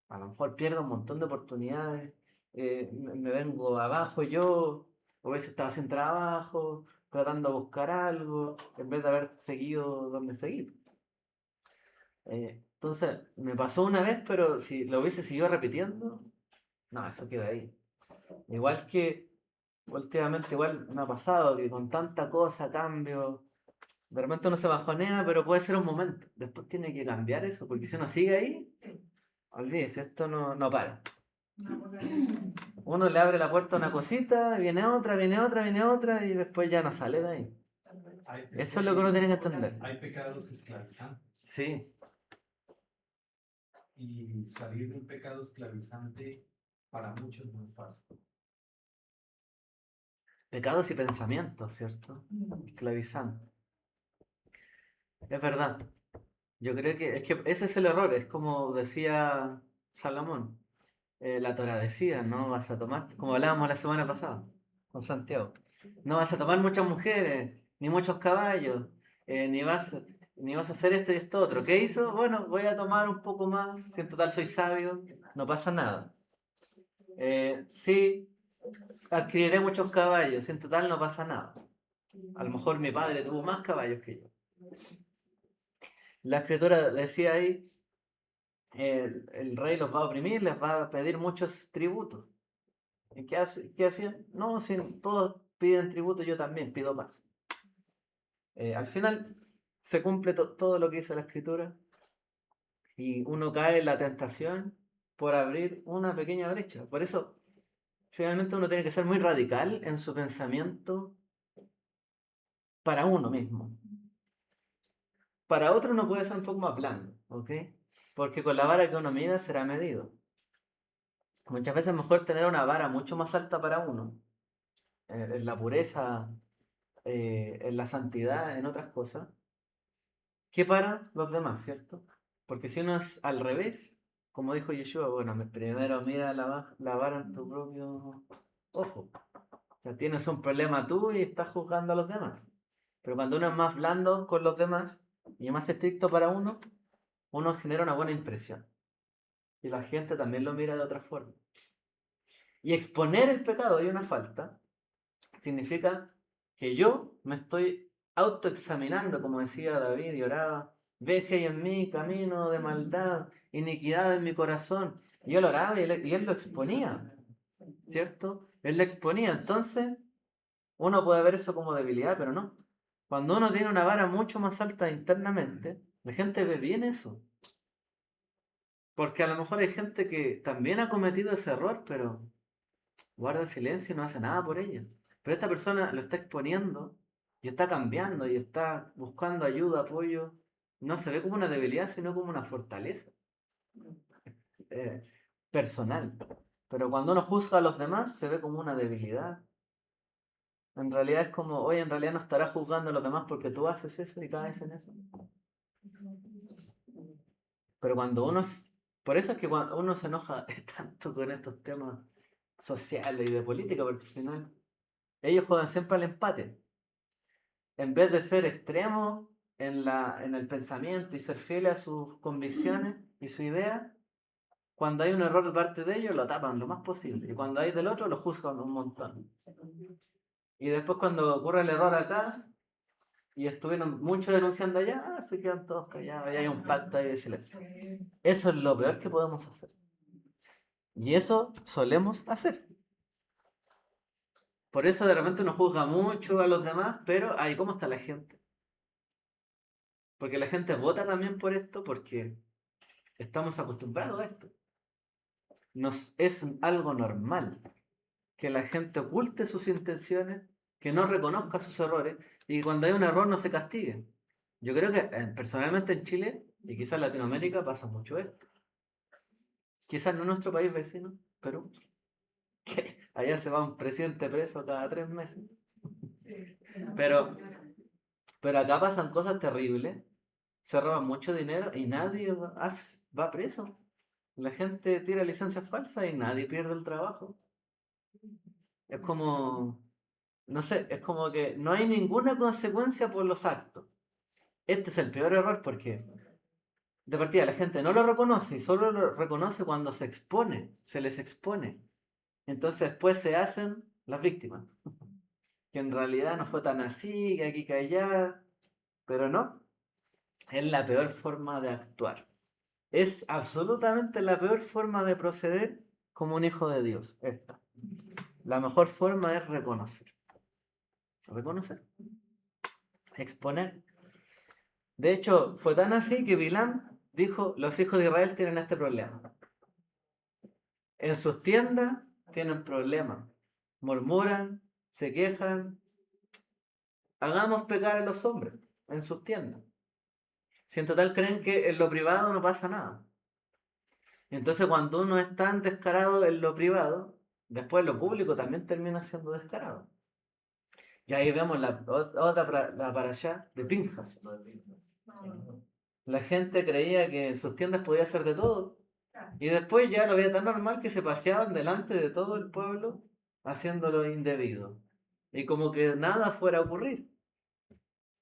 Speaker 1: A lo mejor pierdo un montón de oportunidades, me vengo abajo yo, hubiese estado sin trabajo, tratando de buscar algo, en vez de haber seguido donde seguí. Entonces, me pasó una vez, pero si lo hubiese seguido repitiendo, no, eso queda ahí. Igual que últimamente, igual me ha pasado que con tanta cosa, cambio, de repente uno se bajonea, pero puede ser un momento. Después tiene que cambiar eso, porque si uno sigue ahí, olvídese, esto no para. Uno le abre la puerta a una cosita, viene otra, y después ya no sale de ahí. Eso es lo que uno tiene que entender.
Speaker 3: Hay pecados esclavizantes.
Speaker 1: Sí,
Speaker 3: Y salir de un pecado esclavizante para muchos no es fácil.
Speaker 1: pecados y pensamientos, ¿cierto? Esclavizante. Es verdad. Yo creo que es que ese es el error, es como decía Salomón. La Torá decía, no vas a tomar, como hablábamos la semana pasada con Santiago, no vas a tomar muchas mujeres, ni muchos caballos, ni vas a hacer esto y esto otro. ¿Qué hizo? Bueno, voy a tomar un poco más, si en total soy sabio, no pasa nada. Sí, adquiriré muchos caballos, si en total no pasa nada. A lo mejor mi padre tuvo más caballos que yo. La escritura decía ahí, el rey los va a oprimir, les va a pedir muchos tributos. ¿Y qué hacían? No, si todos piden tributo, yo también pido paz. Al final se cumple todo lo que dice la escritura y uno cae en la tentación por abrir una pequeña brecha. Por eso, finalmente uno tiene que ser muy radical en su pensamiento para uno mismo. Para otro uno puede ser un poco más blando, ¿ok? Porque con la vara que uno mida será medido. Muchas veces es mejor tener una vara mucho más alta para uno en la pureza, en la santidad, en otras cosas, que para los demás, ¿cierto? Porque si uno es al revés, como dijo Yeshua, bueno, primero mira la vara en tu propio ojo. O sea, tienes un problema tú y estás juzgando a los demás. Pero cuando uno es más blando con los demás y más estricto para uno genera una buena impresión. Y la gente también lo mira de otra forma. Y exponer el pecado y una falta significa que yo me estoy autoexaminando, como decía David y oraba. Ve si hay en mí camino de maldad, iniquidad en mi corazón. Y yo lo oraba y él lo exponía, ¿cierto? Él lo exponía. Entonces, uno puede ver eso como debilidad, pero no. Cuando uno tiene una vara mucho más alta internamente, la gente ve bien eso. Porque a lo mejor hay gente que también ha cometido ese error, pero guarda silencio y no hace nada por ella. Pero esta persona lo está exponiendo y está cambiando y está buscando ayuda, apoyo. No se ve como una debilidad, sino como una fortaleza eh, personal. Pero cuando uno juzga a los demás, se ve como una debilidad. En realidad es como, oye, en realidad no estarás juzgando a los demás porque tú haces eso y caes en eso. Pero cuando uno... Por eso es que cuando uno se enoja tanto con estos temas sociales y de política, porque al final ellos juegan siempre al empate. En vez de ser extremos en el pensamiento y ser fieles a sus convicciones y su idea, cuando hay un error de parte de ellos lo tapan lo más posible. Y cuando hay del otro lo juzgan un montón. Y después cuando ocurre el error acá, y estuvieron muchos denunciando allá, se quedan todos callados y hay un pacto ahí de silencio. Eso es lo peor que podemos hacer. Y eso solemos hacer. Por eso de repente uno juzga mucho a los demás, pero ahí cómo está la gente. Porque la gente vota también por esto porque estamos acostumbrados a esto. Es algo normal que la gente oculte sus intenciones, que no reconozca sus errores y que cuando hay un error no se castigue. Yo creo que personalmente en Chile y quizás en Latinoamérica pasa mucho esto. Quizás no en nuestro país vecino, Perú, que allá se va un presidente preso cada 3 meses. Pero, pero acá pasan cosas terribles, se roban mucho dinero y nadie va preso. La gente tira licencias falsas y nadie pierde el trabajo. Es como, no sé, es como que no hay ninguna consecuencia por los actos. Este es el peor error porque de partida la gente no lo reconoce y solo lo reconoce cuando se expone, se les expone. Entonces después se hacen las víctimas. Que en realidad no fue tan así, que aquí que allá, pero no, es la peor forma de actuar. Es absolutamente la peor forma de proceder como un hijo de Dios. Esta. La mejor forma es reconocer. Reconocer. Exponer. De hecho, fue tan así que Bilam dijo, los hijos de Israel tienen este problema. En sus tiendas tienen problemas. Murmuran, se quejan. Hagamos pecar a los hombres en sus tiendas. Si en total creen que en lo privado no pasa nada. Entonces cuando uno es tan descarado en lo privado, después lo público también termina siendo descarado. Y ahí vemos la para allá de Pinjas. La gente creía que en sus tiendas podía hacer de todo. Y después ya lo veía tan normal que se paseaban delante de todo el pueblo haciéndolo indebido. Y como que nada fuera a ocurrir.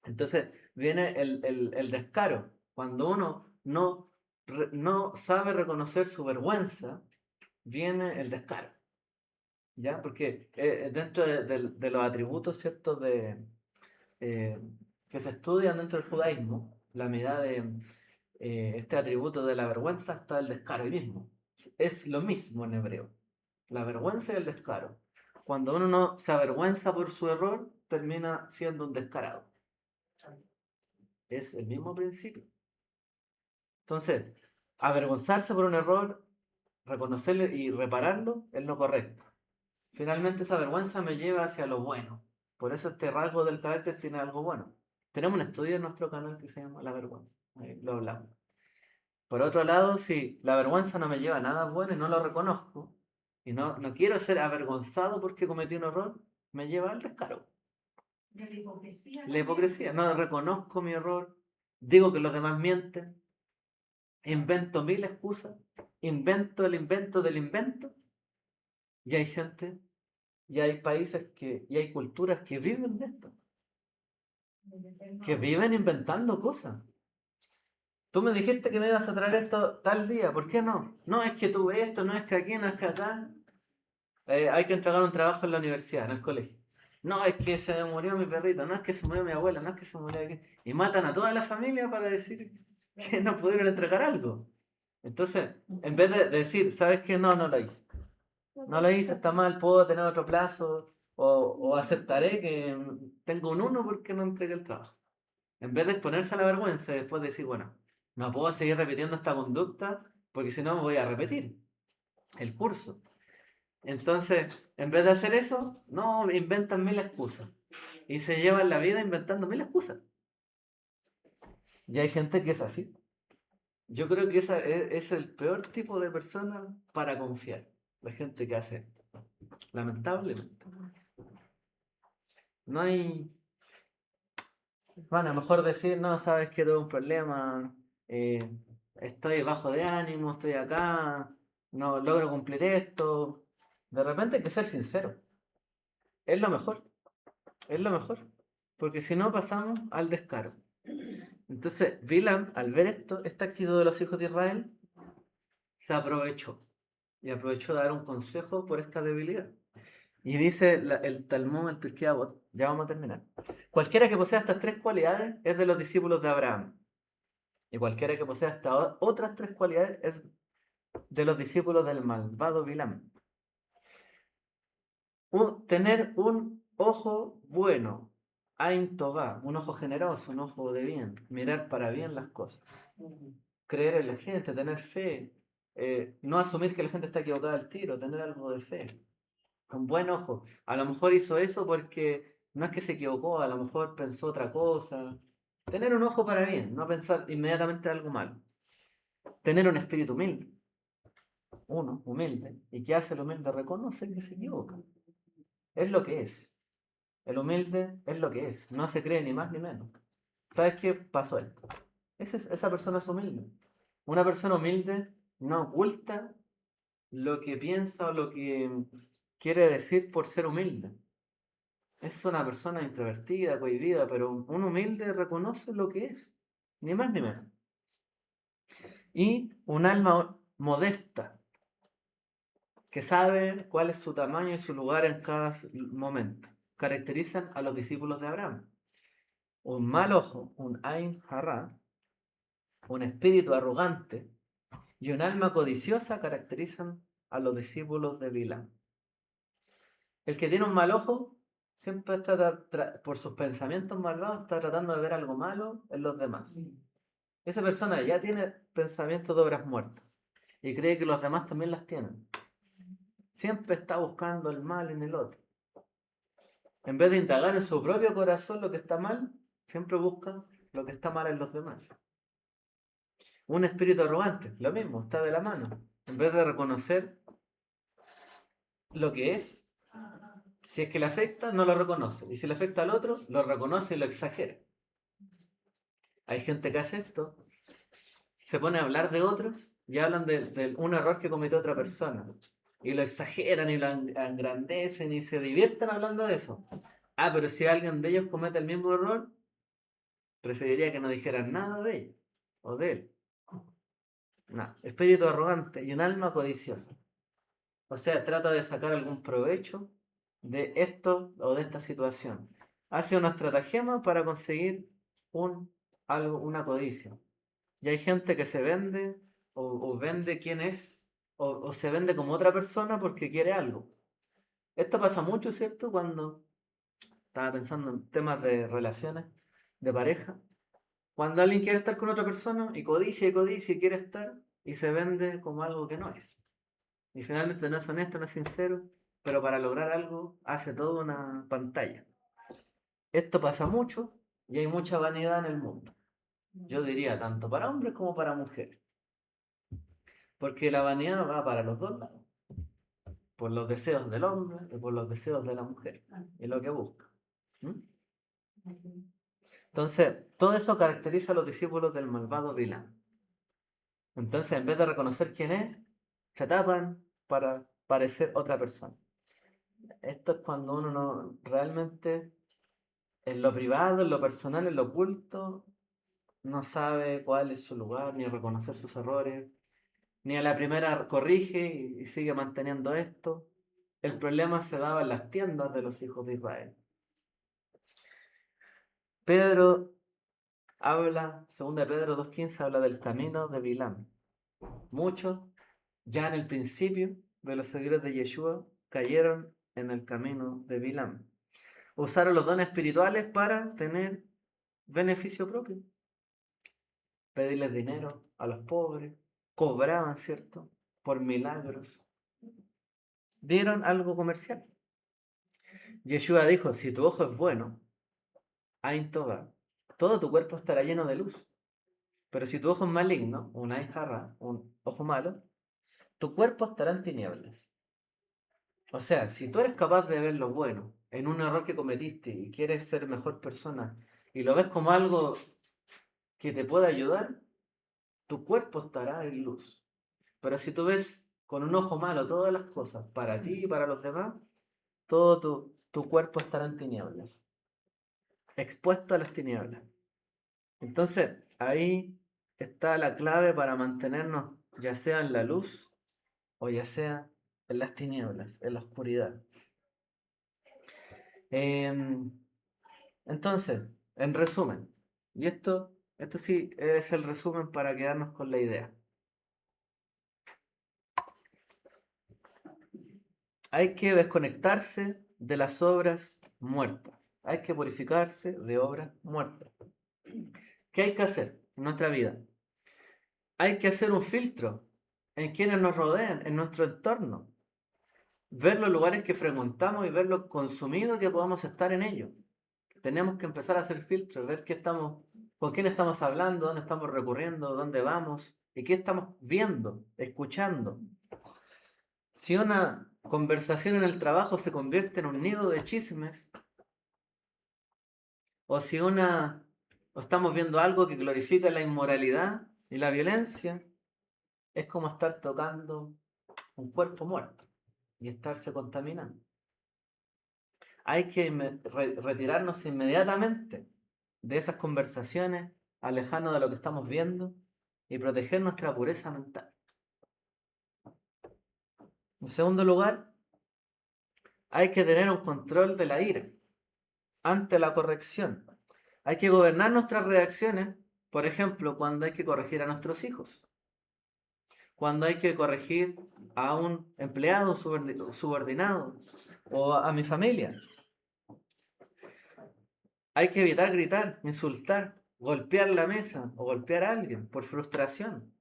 Speaker 1: Entonces viene el descaro. Cuando uno no sabe reconocer su vergüenza, viene el descaro. ¿Ya? Porque dentro de los atributos, ¿cierto? Eh, que se estudian dentro del judaísmo, la medida de este atributo de la vergüenza está el descaro ahí mismo. Es lo mismo en hebreo. La vergüenza y el descaro. Cuando uno no se avergüenza por su error, termina siendo un descarado. Es el mismo principio. Entonces, avergonzarse por un error, reconocerlo y repararlo es lo correcto. Finalmente esa vergüenza me lleva hacia lo bueno. Por eso este rasgo del carácter tiene algo bueno. Tenemos un estudio en nuestro canal que se llama La vergüenza. Ahí lo hablamos. Por otro lado, si la vergüenza no me lleva a nada bueno y no lo reconozco, y no quiero ser avergonzado porque cometí un error, me lleva al descaro.
Speaker 2: De la hipocresía.
Speaker 1: La hipocresía, no reconozco mi error, digo que los demás mienten, invento mil excusas, invento el invento del invento, y hay gente, y hay países y hay culturas que viven de esto, que viven inventando cosas. Tú me dijiste que me ibas a traer esto tal día, ¿por qué no? No, es que tuve esto, no es que aquí, no es que acá. Hay que entregar un trabajo en la universidad, en el colegio. No, es que se me murió mi perrito, no es que se murió mi abuela, no es que se murió aquí. Y matan a toda la familia para decir que no pudieron entregar algo. Entonces, en vez de decir, ¿sabes qué? No, no lo hice. No lo hice, está mal, puedo tener otro plazo, o aceptaré que tengo un 1 porque no entregué el trabajo. En vez de exponerse a la vergüenza y después decir, bueno, no puedo seguir repitiendo esta conducta porque si no me voy a repetir el curso. Entonces, en vez de hacer eso, no, inventan mil excusas. Y se llevan la vida inventando mil excusas. Y hay gente que es así. Yo creo que esa es el peor tipo de persona para confiar. La gente que hace esto. Lamentablemente. No hay... Bueno, mejor decir, no, sabes que tuve un problema, estoy bajo de ánimo, estoy acá, no logro cumplir esto. De repente hay que ser sincero. Es lo mejor. Es lo mejor. Porque si no pasamos al descaro. Entonces, Bilam, al ver esto, esta actitud de los hijos de Israel, se aprovechó. Y aprovechó de dar un consejo por esta debilidad. Y dice el Talmud, el Pirkei Avot, ya vamos a terminar. Cualquiera que posea estas tres cualidades es de los discípulos de Abraham. Y cualquiera que posea estas otras tres cualidades es de los discípulos del malvado Bilam. Tener un ojo bueno, Ain Tová, un ojo generoso, un ojo de bien, mirar para bien las cosas, creer en la gente, tener fe, no asumir que la gente está equivocada al tiro, tener algo de fe, un buen ojo. A lo mejor hizo eso porque no es que se equivocó, a lo mejor pensó otra cosa. Tener un ojo para bien, no pensar inmediatamente algo malo. Tener un espíritu humilde, uno, humilde. ¿Y qué hace el humilde? Reconoce que se equivoca. Es lo que es. El humilde es lo que es. No se cree ni más ni menos. ¿Sabes qué pasó esto? Esa persona es humilde. Una persona humilde no oculta lo que piensa o lo que quiere decir por ser humilde. Es una persona introvertida, cohibida, pero un humilde reconoce lo que es. Ni más ni menos. Y un alma modesta, que sabe cuál es su tamaño y su lugar en cada momento. Caracterizan a los discípulos de Abraham. Un mal ojo, un Ain Hará, un espíritu arrogante y un alma codiciosa caracterizan a los discípulos de Bilam. El que tiene un mal ojo siempre por sus pensamientos malvados está tratando de ver algo malo en los demás. Esa persona ya tiene pensamientos de obras muertas y cree que los demás también las tienen. Siempre está buscando el mal en el otro. En vez de indagar en su propio corazón lo que está mal, siempre busca lo que está mal en los demás. Un espíritu arrogante, lo mismo, está de la mano. En vez de reconocer lo que es, si es que le afecta, no lo reconoce. Y si le afecta al otro, lo reconoce y lo exagera. Hay gente que hace esto, se pone a hablar de otros y hablan de un error que cometió otra persona. Y lo exageran y lo engrandecen y se divierten hablando de eso. Ah, pero si alguien de ellos comete el mismo error, preferiría que no dijeran nada de ellos o de él. No, espíritu arrogante y un alma codiciosa. O sea, trata de sacar algún provecho de esto o de esta situación. Hace una estratagema para conseguir una codicia. Y hay gente que se vende o vende quién es o se vende como otra persona porque quiere algo. Esto pasa mucho, ¿cierto? Cuando estaba pensando en temas de relaciones, de pareja. Cuando alguien quiere estar con otra persona y codicia y quiere estar y se vende como algo que no es. Y finalmente no es honesto, no es sincero, pero para lograr algo hace toda una pantalla. Esto pasa mucho y hay mucha vanidad en el mundo. Yo diría tanto para hombres como para mujeres. Porque la vanidad va para los dos lados. por los deseos del hombre y por los deseos de la mujer, y lo que busca. ¿Mm? Entonces, todo eso caracteriza a los discípulos del malvado Bilam. Entonces, en vez de reconocer quién es, se tapan para parecer otra persona. Esto es cuando uno no realmente, en lo privado, en lo personal, en lo oculto, no sabe cuál es su lugar, ni reconocer sus errores, ni a la primera corrige y sigue manteniendo esto. El problema se daba en las tiendas de los hijos de Israel. Pedro habla, 2 Pedro 2:15, habla del camino de Bilam. Muchos, ya en el principio de los seguidores de Yeshua, cayeron en el camino de Bilam. Usaron los dones espirituales para tener beneficio propio. Pedirles dinero a los pobres, cobraban, ¿cierto? Por milagros. Dieron algo comercial. Yeshua dijo, si tu ojo es bueno, Ain Tová, todo tu cuerpo estará lleno de luz. Pero si tu ojo es maligno, un Ain Harra, un ojo malo, tu cuerpo estará en tinieblas. O sea, si tú eres capaz de ver lo bueno en un error que cometiste y quieres ser mejor persona y lo ves como algo que te puede ayudar, tu cuerpo estará en luz. Pero si tú ves con un ojo malo todas las cosas para ti y para los demás, todo tu cuerpo estará en tinieblas, expuesto a las tinieblas. Entonces, ahí está la clave para mantenernos ya sea en la luz o ya sea en las tinieblas, en la oscuridad. Entonces, en resumen, y esto sí es el resumen para quedarnos con la idea. Hay que desconectarse de las obras muertas. Hay que purificarse de obras muertas. ¿Qué hay que hacer en nuestra vida? Hay que hacer un filtro en quienes nos rodean, en nuestro entorno. Ver los lugares que frecuentamos y ver lo consumido que podamos estar en ellos. Tenemos que empezar a hacer filtros, ver con quién estamos hablando, dónde estamos recurriendo, dónde vamos y qué estamos viendo, escuchando. Si una conversación en el trabajo se convierte en un nido de chismes, o si estamos viendo algo que glorifica la inmoralidad y la violencia, es como estar tocando un cuerpo muerto y estarse contaminando. Hay que retirarnos inmediatamente de esas conversaciones, alejarnos de lo que estamos viendo y proteger nuestra pureza mental. En segundo lugar, hay que tener un control de la ira ante la corrección. Hay que gobernar nuestras reacciones, por ejemplo, cuando hay que corregir a nuestros hijos, cuando hay que corregir a un empleado subordinado o a mi familia. Hay que evitar gritar, insultar, golpear la mesa o golpear a alguien por frustración.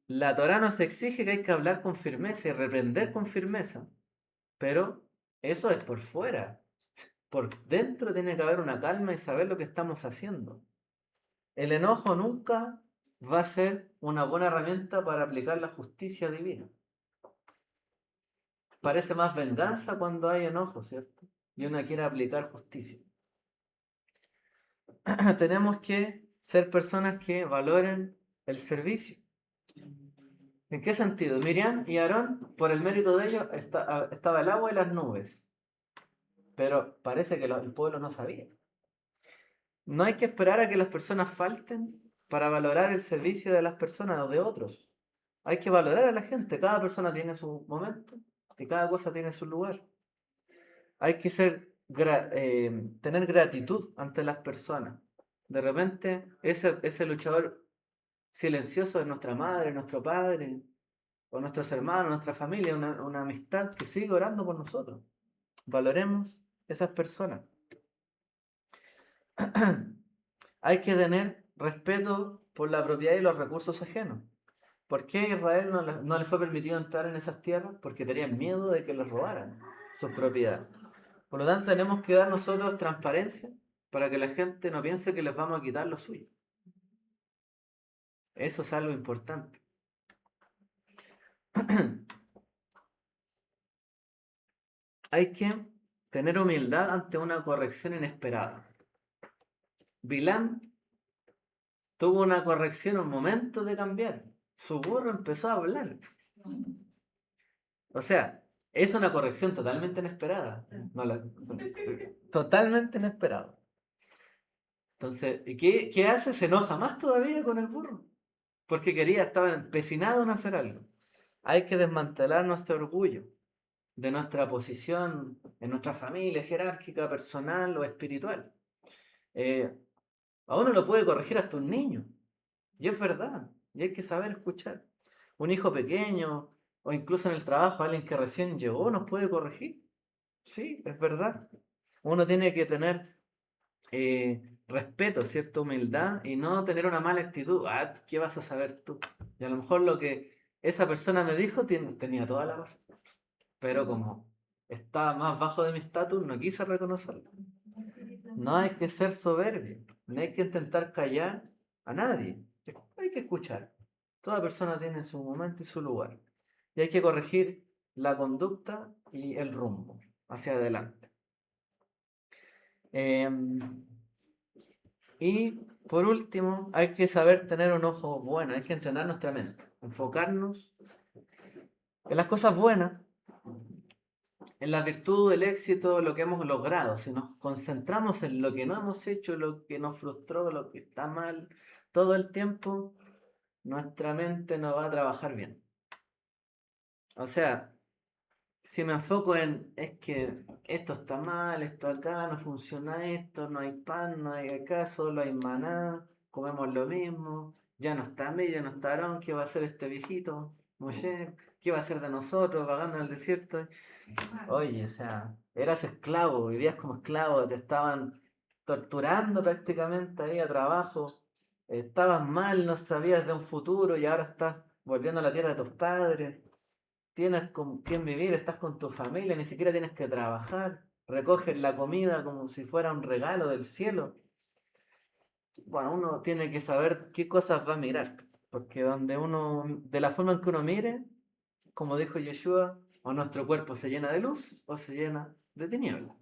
Speaker 1: La Torá nos exige que hay que hablar con firmeza y reprender con firmeza, pero eso es por fuera. Por dentro tiene que haber una calma y saber lo que estamos haciendo. El enojo nunca va a ser una buena herramienta para aplicar la justicia divina. Parece más venganza cuando hay enojo, ¿cierto? Y uno quiere aplicar justicia. Tenemos que ser personas que valoren el servicio. ¿En qué sentido? Miriam y Aarón, por el mérito de ellos, estaba el agua y las nubes. Pero parece que el pueblo no sabía. No hay que esperar a que las personas falten para valorar el servicio de las personas o de otros. Hay que valorar a la gente. Cada persona tiene su momento y cada cosa tiene su lugar. Hay que tener gratitud ante las personas. De repente, ese luchador silencioso de nuestra madre, nuestro padre, o nuestros hermanos, nuestra familia, una amistad que sigue orando por nosotros. Valoremos esas personas. Hay que tener respeto por la propiedad y los recursos ajenos. ¿Por qué a Israel no le fue permitido entrar en esas tierras? Porque tenían miedo de que les robaran sus propiedades. Por lo tanto, tenemos que dar nosotros transparencia para que la gente no piense que les vamos a quitar lo suyo. Eso es algo importante. hay que tener humildad ante una corrección inesperada. Bilam tuvo una corrección, un momento de cambiar. Su burro empezó a hablar. O sea, es una corrección totalmente inesperada. Totalmente inesperada. Entonces, ¿y qué hace? Se enoja más todavía con el burro. Porque estaba empecinado en hacer algo. Hay que desmantelar nuestro orgullo de nuestra posición en nuestra familia jerárquica, personal o espiritual. A uno lo puede corregir hasta un niño. Y es verdad. Y hay que saber escuchar. Un hijo pequeño o incluso en el trabajo alguien que recién llegó nos puede corregir. Sí, es verdad. Uno tiene que tener respeto, cierta humildad y no tener una mala actitud. Ah, ¿qué vas a saber tú? Y a lo mejor lo que esa persona me dijo tenía toda la razón. Pero como estaba más bajo de mi estatus, no quise reconocerlo. No hay que ser soberbio, no hay que intentar callar a nadie. Hay que escuchar. Toda persona tiene su momento y su lugar. Y hay que corregir la conducta y el rumbo hacia adelante. Y por último, hay que saber tener un ojo bueno, hay que entrenar nuestra mente, enfocarnos en las cosas buenas, en la virtud, el éxito, lo que hemos logrado. Si nos concentramos en lo que no hemos hecho, lo que nos frustró, lo que está mal, todo el tiempo, nuestra mente no va a trabajar bien. O sea, si me enfoco en, es que esto está mal, esto acá, no funciona esto, no hay pan, no hay acá, solo hay maná, comemos lo mismo, ya no está Miriam, no está Aarón, ¿qué va a hacer este viejito? Moshe, ¿qué va a hacer de nosotros vagando en el desierto? Oye, o sea, eras esclavo, vivías como esclavo, te estaban torturando prácticamente ahí a trabajo, estabas mal, no sabías de un futuro y ahora estás volviendo a la tierra de tus padres, tienes con quién vivir, estás con tu familia, ni siquiera tienes que trabajar, recoges la comida como si fuera un regalo del cielo. Bueno, uno tiene que saber qué cosas va a mirar, porque de la forma en que uno mire, como dijo Yeshua, o nuestro cuerpo se llena de luz o se llena de tinieblas.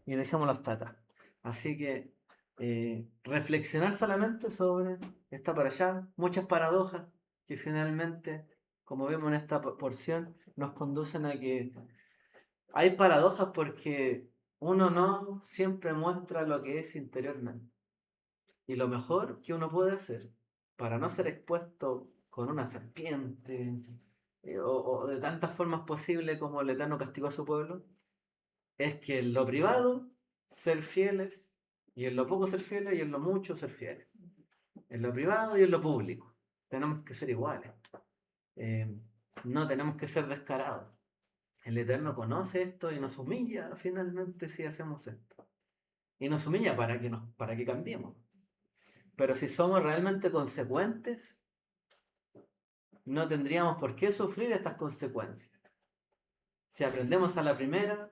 Speaker 1: Y dejémoslo hasta acá. Así que reflexionar solamente sobre esta para allá, muchas paradojas que finalmente, como vemos en esta porción, nos conducen a que hay paradojas porque uno no siempre muestra lo que es interiormente. Y lo mejor que uno puede hacer para no ser expuesto con una serpiente o de tantas formas posibles como el Eterno castigó a su pueblo, es que en lo privado ser fieles y en lo poco ser fieles y en lo mucho ser fieles. En lo privado y en lo público. Tenemos que ser iguales. Eh, no tenemos que ser descarados. El Eterno conoce esto y nos humilla finalmente si hacemos esto. Y nos humilla para que cambiemos. Pero si somos realmente consecuentes, no tendríamos por qué sufrir estas consecuencias. Si aprendemos a la primera,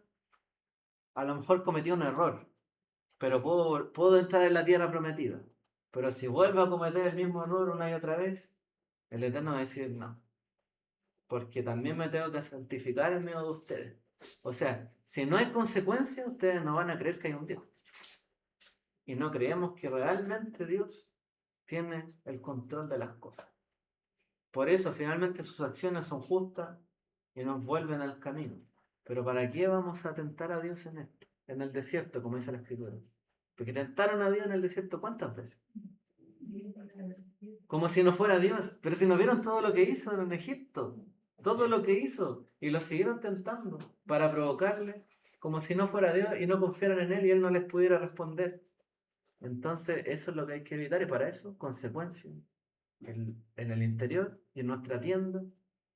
Speaker 1: a lo mejor cometí un error, pero puedo entrar en la tierra prometida. Pero si vuelvo a cometer el mismo error una y otra vez, el Eterno va a decir no. Porque también me tengo que santificar en medio de ustedes. O sea, si no hay consecuencias, ustedes no van a creer que hay un Dios. Y no creemos que realmente Dios tiene el control de las cosas. Por eso finalmente sus acciones son justas y nos vuelven al camino. Pero ¿para qué vamos a tentar a Dios en esto? En el desierto, como dice la Escritura. Porque tentaron a Dios en el desierto ¿cuántas veces? Como si no fuera Dios. Pero si no vieron todo lo que hizo en Egipto. Todo lo que hizo. Y lo siguieron tentando para provocarle. Como si no fuera Dios y no confiaran en Él y Él no les pudiera responder. Entonces eso es lo que hay que evitar y para eso consecuencias. En el interior y en nuestra tienda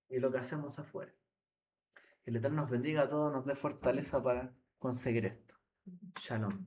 Speaker 1: y lo que hacemos afuera. Que el Eterno nos bendiga a todos, nos dé fortaleza para conseguir esto. Shalom.